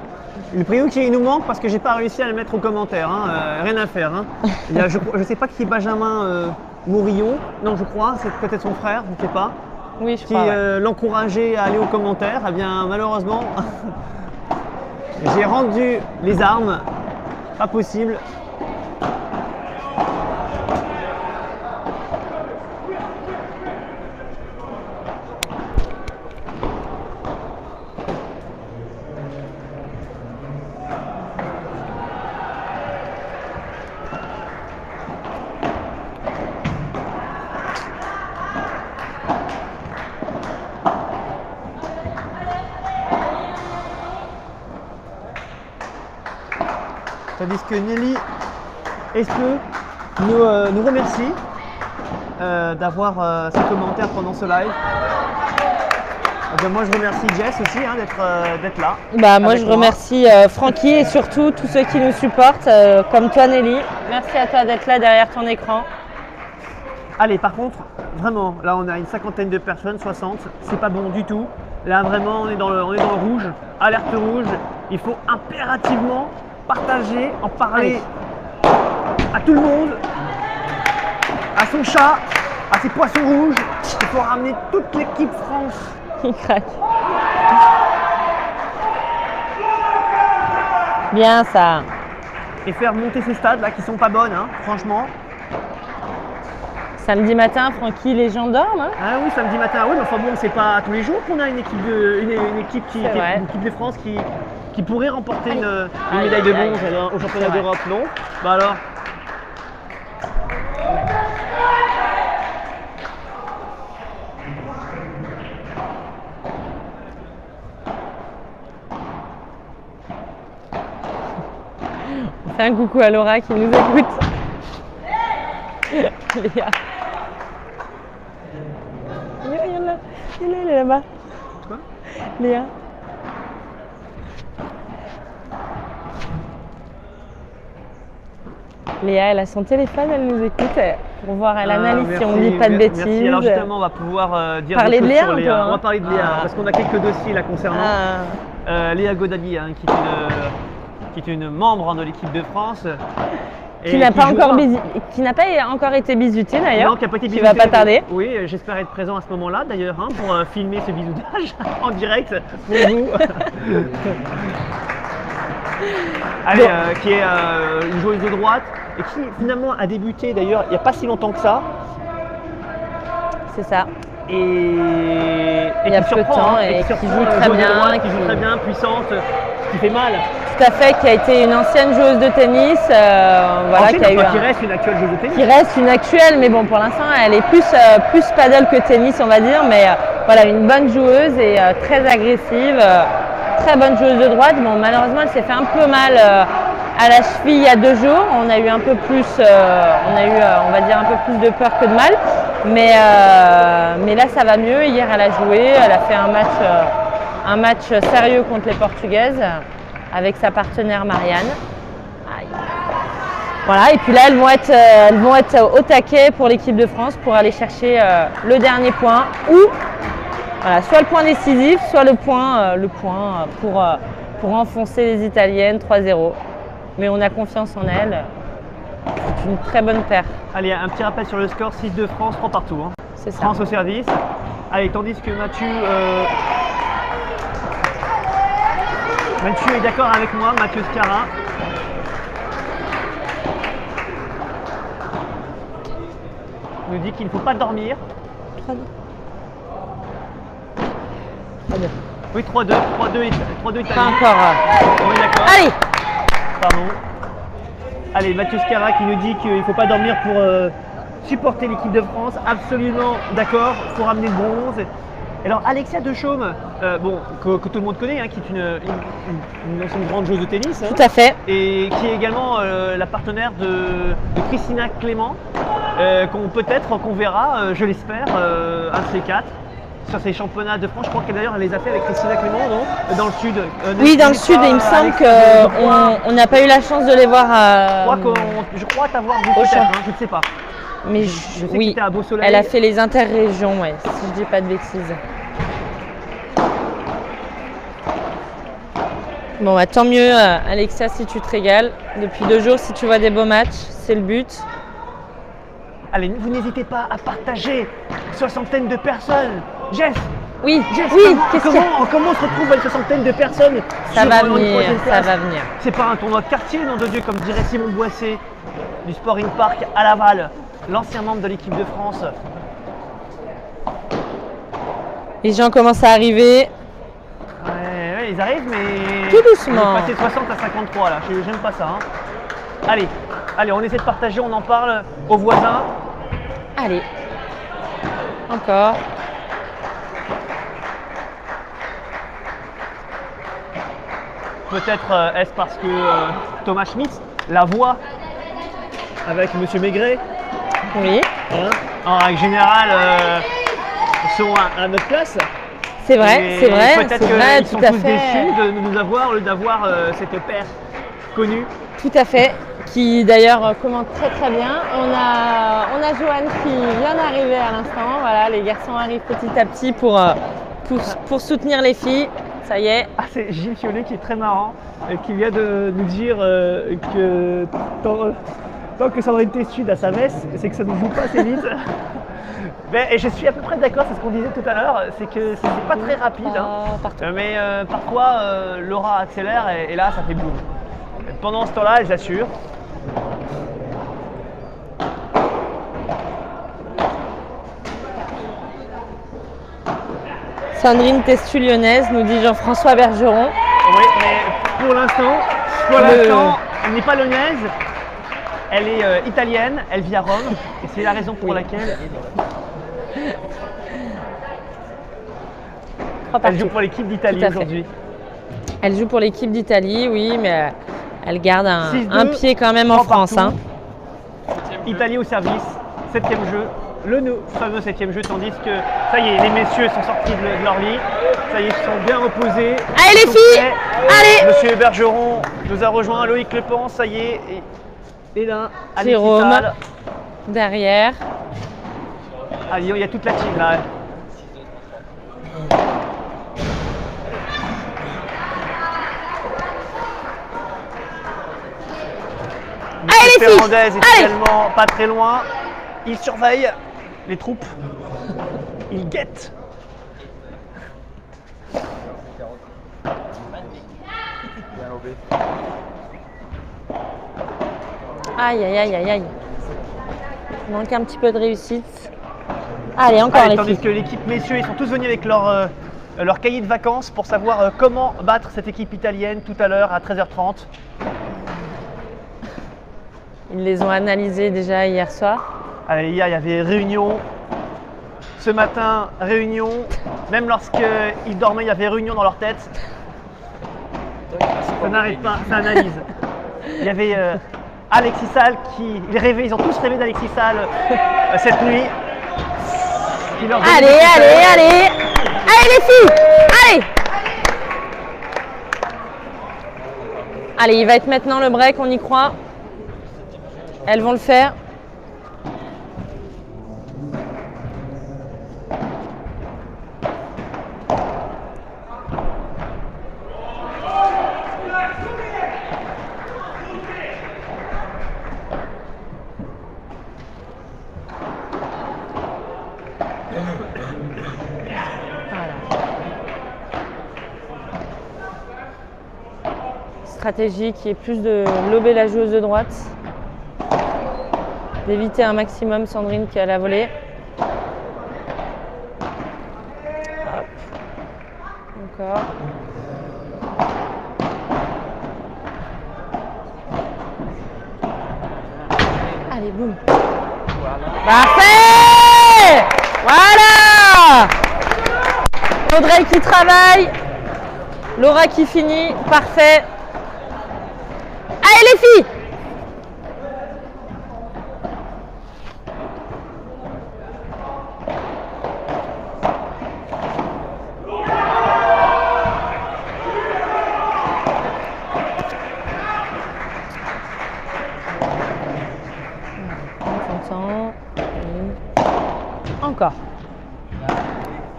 Le Pierrot qui nous manque parce que j'ai pas réussi à le mettre aux commentaires, hein. Rien à faire. Hein. Il y a, je sais pas qui est Benjamin Mourillon, non je crois, c'est peut-être son frère, je ne sais pas, oui, je qui crois. Ouais. l'encourageait à aller aux commentaires. Eh bien malheureusement, j'ai rendu les armes, pas possible. Tandis que Nelly Espeux nous remercie d'avoir ses commentaires pendant ce live. Eh bien, moi je remercie Jess aussi hein, d'être là. Bah, moi avec je remercie Francky et surtout tous ceux qui nous supportent, comme toi Nelly. Merci à toi d'être là derrière ton écran. Allez, par contre, vraiment, là on a une 50aine de personnes, 60, c'est pas bon du tout. Là vraiment on est dans le rouge, alerte rouge. Il faut impérativement partager, en parler à tout le monde, à son chat, à ses poissons rouges, il faut ramener toute l'équipe France. Il craque. Bien ça. Et faire monter ces stades là qui sont pas bonnes, hein, franchement. Samedi matin, Francky, les gens dorment. Hein. Ah oui, samedi matin, oui, mais enfin bon, c'est pas tous les jours qu'on a une équipe une équipe de France qui pourrait remporter une médaille de bronze au championnat d'Europe, non? Bah alors. On fait un coucou à Laura qui nous écoute. Léa. Il est là-bas. Quoi? Léa. Léa, elle a son téléphone, elle nous écoute pour voir, elle analyse si on ne dit pas de bêtises. Merci. Alors justement, on va pouvoir dire parler des de choses Léa sur un Léa. peu, hein. On va parler de Léa parce qu'on a quelques dossiers là concernant Léa Godali, hein, qui est une membre de l'équipe de France. Qui n'a pas encore été bisutée d'ailleurs. Non, qui n'a pas été bisutée. Qui va pas tarder. Oui, j'espère être présent à ce moment-là d'ailleurs hein, pour filmer ce bisoutage en direct pour vous. Allez, qui est une joueuse de droite et qui finalement a débuté d'ailleurs il n'y a pas si longtemps que ça. C'est ça. Et il y a peu de temps et qui joue très bien, qui joue très bien, puissante, qui fait mal. Tout à fait, qui a été une ancienne joueuse de tennis, voilà, qui reste une actuelle joueuse de tennis. Qui reste une actuelle, mais bon, pour l'instant, elle est plus paddle que tennis, on va dire, mais voilà, une bonne joueuse et très agressive, très bonne joueuse de droite. Bon, malheureusement, elle s'est fait un peu mal à la cheville il y a 2 jours. On a eu un peu plus, on va dire un peu plus de peur que de mal, mais là, ça va mieux. Hier, elle a joué, elle a fait un match sérieux contre les Portugaises. Avec sa partenaire Marianne. Aïe. Voilà, et puis là elles vont être au taquet pour l'équipe de France pour aller chercher le dernier point ou voilà, soit le point décisif, soit le point pour enfoncer les Italiennes 3-0. Mais on a confiance en elles. C'est une très bonne paire. Allez, un petit rappel sur le score, 6-2 France, 3 partout. Hein. C'est ça. France au service. Allez, tandis que Mathieu est d'accord avec moi, Mathieu Scara. Il nous dit qu'il ne faut pas dormir. 3-2. Oui, 3-2 Italie. Pas encore. Oui, d'accord. Allez. Pardon. Allez, Mathieu Scara qui nous dit qu'il ne faut pas dormir pour supporter l'équipe de France. Absolument d'accord, il faut ramener le bronze. Alors Alexia Dechaume, que tout le monde connaît, hein, qui est une grande joueuse de tennis. Hein, tout à fait. Et qui est également la partenaire de Christina Clément, qu'on verra, je l'espère, un de ces 4, sur ces championnats de France. Je crois qu'elle d'ailleurs elle les a fait avec Christina Clément, non? Dans le sud. Oui, dans le sud, et il me semble qu'on n'a pas eu la chance de les voir je crois t'avoir vu peut-être, hein, je ne sais pas. Mais je sais oui, à Beau Soleil. Elle a fait les interrégions, ouais, si je dis pas de bêtises. Bon, bah, tant mieux, Alexia, si tu te régales. Depuis 2 jours, si tu vois des beaux matchs, c'est le but. Allez, vous n'hésitez pas à partager, soixantaine de personnes. Jess, oui, comment se retrouve une soixantaine de personnes? Ça va venir, ça va venir. C'est pas un tournoi de quartier, nom de Dieu, comme dirait Simon Boissé, du Sporting Park à Laval, l'ancien membre de l'équipe de France. Les gens commencent à arriver. Ouais, ils arrivent, mais tout doucement. On est passé de 60 à 53 là, j'aime pas ça. Hein. Allez, on essaie de partager, on en parle aux voisins. Allez, encore. Peut-être est-ce parce que Thomas Schmitz la voit avec Monsieur Maigret. Oui. Hein, en règle générale, sont à notre place. C'est vrai, c'est vrai. Peut-être qu'ils sont tous déçus de nous avoir, d'avoir cette paire connue. Tout à fait. Qui d'ailleurs commente très très bien. On a Joanne qui vient d'arriver à l'instant. Voilà, les garçons arrivent petit à petit pour soutenir les filles. Ça y est. Ah, c'est Gilles Fiolet qui est très marrant, qui vient de nous dire Tant que Sandrine Testude a sa messe, c'est que ça ne joue pas assez vite. Et je suis à peu près d'accord, c'est ce qu'on disait tout à l'heure, c'est que c'est pas très rapide. Mais parfois, Laura accélère et là, ça fait boum. Pendant ce temps-là, elle assure. Sandrine Testude lyonnaise, nous dit Jean-François Bergeron. Oui, mais pour l'instant, elle n'est pas lyonnaise, elle est italienne, elle vit à Rome, et c'est la raison pour laquelle elle joue pour l'équipe d'Italie aujourd'hui. Elle joue pour l'équipe d'Italie, oui, mais elle garde un pied quand même en France. Hein. Italie au service, 7e jeu. Le fameux 7e jeu, tandis que ça y est, les messieurs sont sortis de leur lit, ça y est, ils sont bien reposés. Allez les filles, allez. Monsieur Bergeron nous a rejoint, Loïc Lepens, ça y est, et là, Jérôme, derrière. Ah, il y a toute la team là. Allez les filles, Fernandez est également pas très loin, il surveille les troupes, il guette. Aïe aïe aïe aïe aïe. Il manque un petit peu de réussite. Allez, encore les tandis filles. que l'équipe messieurs, ils sont tous venus avec leur cahier de vacances pour savoir comment battre cette équipe italienne tout à l'heure à 13h30. Ils les ont analysés déjà hier soir. Allez, hier, il y avait réunion. Ce matin, réunion. Même lorsqu'ils dormaient, il y avait réunion dans leur tête. Ça n'arrête pas, ça analyse. Il y avait Alexis Salle ils ont tous rêvé d'Alexis Salle cette nuit. Allez, allez, allez! Allez les filles! Allez! Allez, il va être maintenant le break, on y croit. Elles vont le faire. Stratégie qui est plus de lober la joueuse de droite, d'éviter un maximum Sandrine qui a la volée. Hop. Encore. Allez, boum. Parfait! Voilà! Audrey qui travaille, Laura qui finit, parfait. Allez les filles! Encore.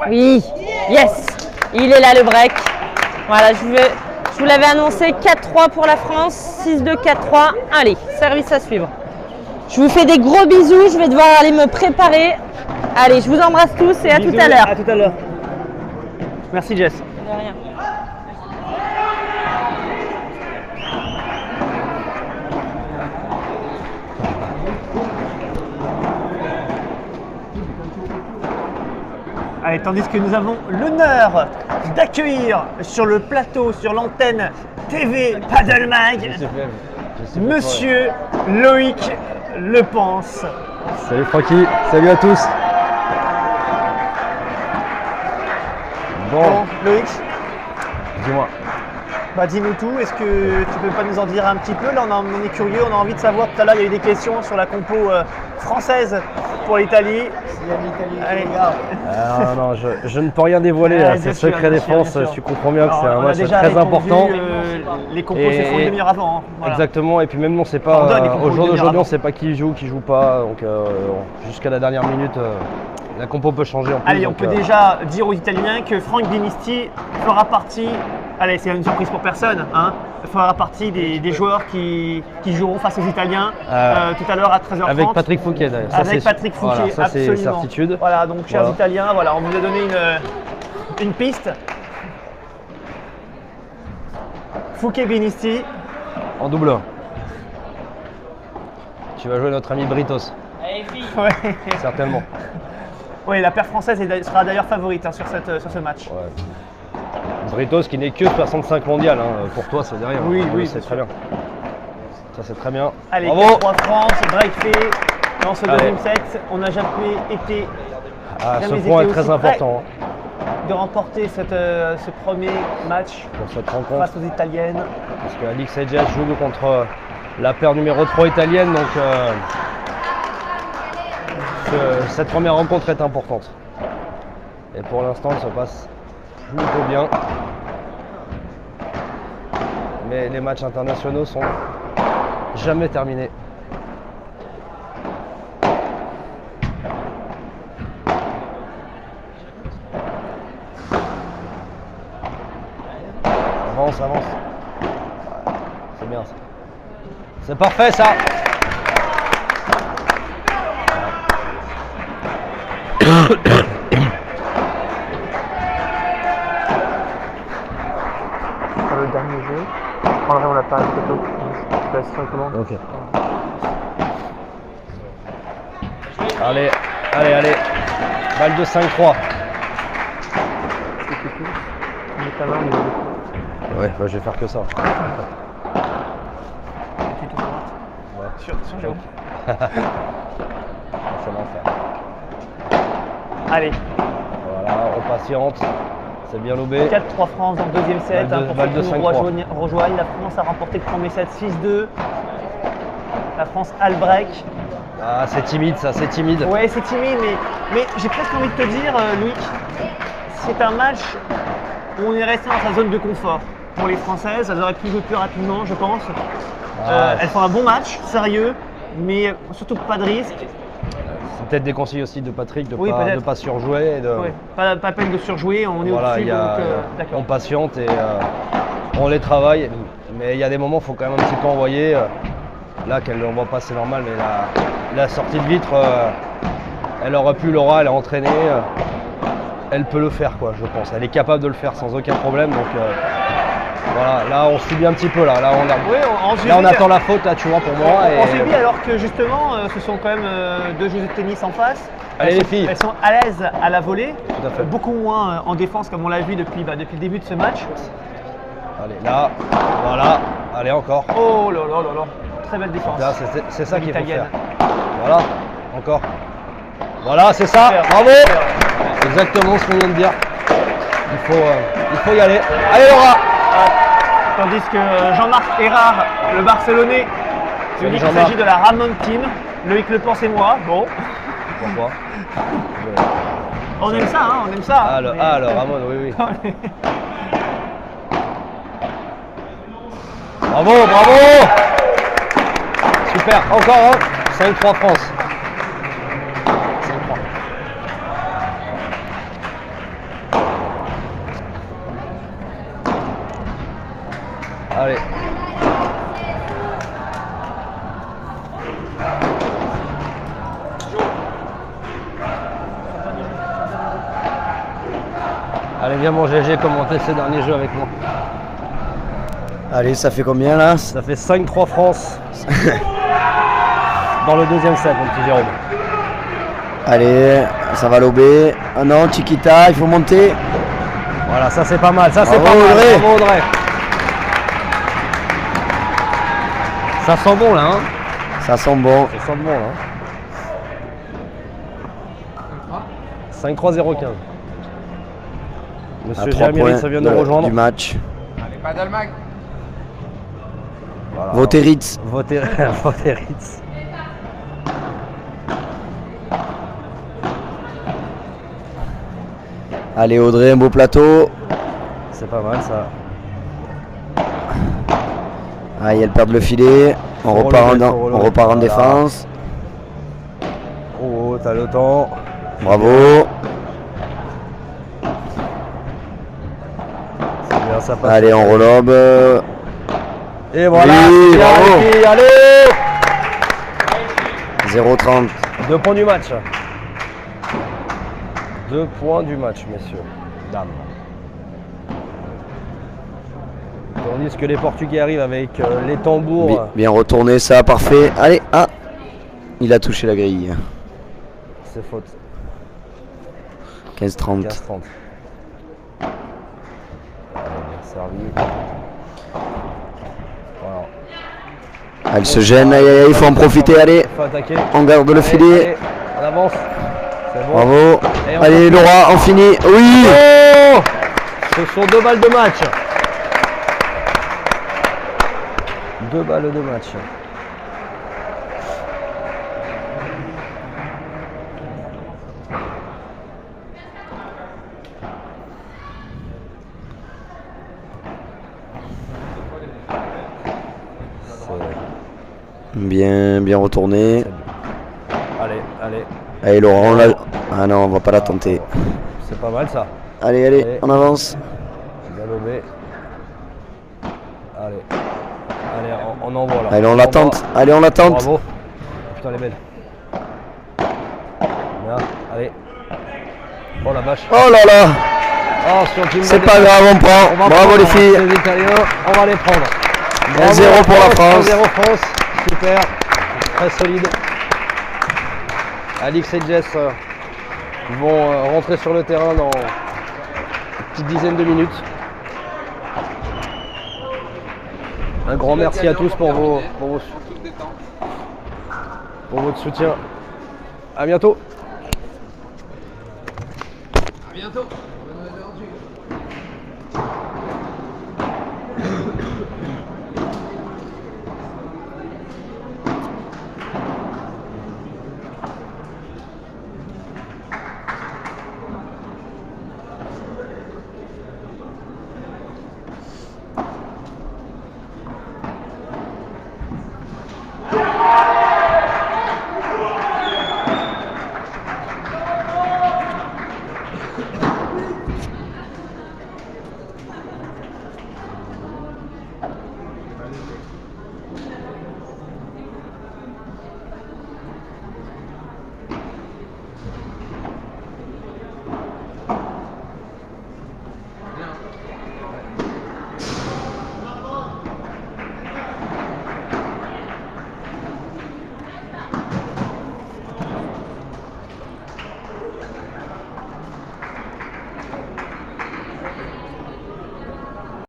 Oui, yes! Il est là le break. Voilà, je vous l'avais annoncé, 4-3 pour la France, 6-2, 4-3. Allez, service à suivre. Je vous fais des gros bisous, je vais devoir aller me préparer. Allez, je vous embrasse tous et à tout à l'heure. À tout à l'heure. Merci Jess. De rien. Allez, tandis que nous avons l'honneur d'accueillir sur le plateau, sur l'antenne TV Paddle Mag, Monsieur Loïc Lepens. Salut Francky, salut à tous. Bon, Loïc, dis-moi. bah dis-nous tout, est-ce que tu peux pas nous en dire un petit peu? Là on est curieux, on a envie de savoir, tout à l'heure il y a eu des questions sur la compo française pour l'Italie. Non, je ne peux rien dévoiler, c'est secret défense, tu comprends bien que c'est un match très important. Les compos se font une demi-heure avant. Hein. Voilà. Exactement, et puis même on sait pas, au jour d'aujourd'hui on ne sait pas qui joue pas, donc jusqu'à la dernière minute La compo peut changer en plus. Allez, on peut déjà dire aux Italiens que Franck Dinisti fera partie, allez, c'est une surprise pour personne, hein, fera partie des joueurs qui joueront face aux Italiens tout à l'heure à 13h30. Avec Patrick Fouquet d'ailleurs. Avec Patrick Fouquet, voilà, ça absolument. C'est certitude. Voilà, donc chers Italiens, voilà, on vous a donné une piste. Fouquet Dinisti. En double 1. Tu vas jouer notre ami Britos. Ouais. Certainement. Oui, la paire française sera d'ailleurs favorite hein, sur ce match. Ouais. Britos qui n'est que 65 mondial, hein. Pour toi c'est derrière. Oui, oui, c'est très bien. Ça c'est très bien. Allez, bravo. 4-3 France, break fait dans ce deuxième set. On n'a jamais été. Ce point est très important. De remporter ce premier match pour cette rencontre face aux Italiennes. Parce que Alix Hedges joue contre la paire numéro 3 italienne, donc cette première rencontre est importante. Et pour l'instant, elle se passe plutôt bien. Mais les matchs internationaux sont jamais terminés. Avance, avance. C'est bien ça. C'est parfait ça. Pour le dernier jeu, je prendrai mon appareil photo. Je laisse simplement. Ok. Allez, allez, allez. Balle de 5-3. Mets ta main au niveau du Ouais, bah, je vais faire que ça. Ouais. Sur Jérôme. C'est l'enfer. Allez. Voilà, on patiente. C'est bien lobé. 4-3 France dans le deuxième set. Balle de Pour ceux qui nous rejoignent, la France a remporté le premier set 6-2. La France a le break. Ah, c'est timide ça, c'est timide. Ouais, c'est timide, mais j'ai presque envie de te dire, Loïc, c'est un match où on est resté dans sa zone de confort. Pour les Françaises, elles auraient pu jouer plus rapidement, je pense. Elles font un bon match, sérieux, mais surtout pas de risque. C'est peut-être des conseils aussi de Patrick de ne pas surjouer. Ouais, pas peine de surjouer, on est au-dessus, on patiente et on les travaille. Mais il y a des moments, il faut quand même un petit peu envoyer. Là, qu'elle ne l'envoie pas, c'est normal, mais la sortie de vitre, elle aurait pu, Laura, elle est entraînée. Elle peut le faire, quoi, je pense. Elle est capable de le faire sans aucun problème. Donc voilà, là on subit un petit peu. Là on attend la faute, là, tu vois, pour moi. On subit alors que justement, ce sont quand même deux joueuses de tennis en face. Allez les filles. Elles sont à l'aise à la volée, tout à fait. Beaucoup moins en défense comme on l'a vu depuis le début de ce match. Allez, là, voilà, allez encore. Oh là là là là, très belle défense. C'est ça qu'il faut faire. Voilà, encore. Voilà, c'est ça, bravo. Exactement ce qu'on vient de dire. Il faut y aller. Allez Laura. Tandis que Jean-Marc Erard, le Barcelonais, il dit qu'il s'agit de la Ramon Team. Loïc Le Pense et moi, bon. Pourquoi? On aime ça, hein, on aime ça. Ah, le Ramon, oui. Bravo, bravo. Super, encore hein. 5-3 France. 5-3. Allez. Allez, viens mon GG commenter ces derniers jeux avec moi. Allez, ça fait combien là? Ça fait 5-3 France. Dans le deuxième set, mon petit Jérôme. Allez, ça va lober. Ah non, Chiquita, il faut monter. Voilà, ça c'est pas mal. Ça c'est Bravo, pas mal. Audrey. Bravo Audrey. Ça sent bon là, hein? Ça sent bon. Ça sent bon là. 5-3-0-15. Monsieur Jérémy, ça vient de rejoindre. Du match. Allez, pas d'Allemagne. Voilà. Votez Ritz. Votez Ritz. Allez Audrey, un beau plateau. C'est pas mal ça. Aïe, elle perd le filet. On repart en défense. Oh, t'as le temps. Bravo. C'est bien, ça passe. Allez, on relobe. Et voilà, Oui, c'est bien, bravo. les filles, allez 0,30. 2 points du match. 2 points du match, messieurs. Dames. Tandis que les Portugais arrivent avec les tambours. Bien retourné, ça, parfait. Allez, ah. Il a touché la grille. C'est faute. 15-30. 15-30. Bien servi. Voilà. Elle se gêne, aïe, aïe, il faut en profiter, allez. Faut attaquer. On garde le Allez, filet. allez, on avance. C'est bon. Bravo. Et on Allez, continue. Laura, on finit. Oui. Oh, ce sont 2 balles de match. 2 balles de match. Bien retourné. Allez, allez. Allez, Laura, on l'a. Ah non, on va pas la tenter. C'est pas mal ça. Allez, Allez. on avance. Bien lobé. Allez. Allez, on envoie là. Allez, on la tente. Allez, on la tente. Bravo. Putain, elle est belle. Bien, allez. Oh la vache. Oh là là. Oh, sur le team C'est de pas défense. grave, on On prend. va Bravo prendre, les filles. Les Italiens, on va les prendre. 1-0 pour la France. 1-0 France. Super. Très solide. Alix et Jess vont rentrer sur le terrain dans une petite dizaine de minutes. Un grand merci à tous pour votre soutien. À bientôt. À bientôt.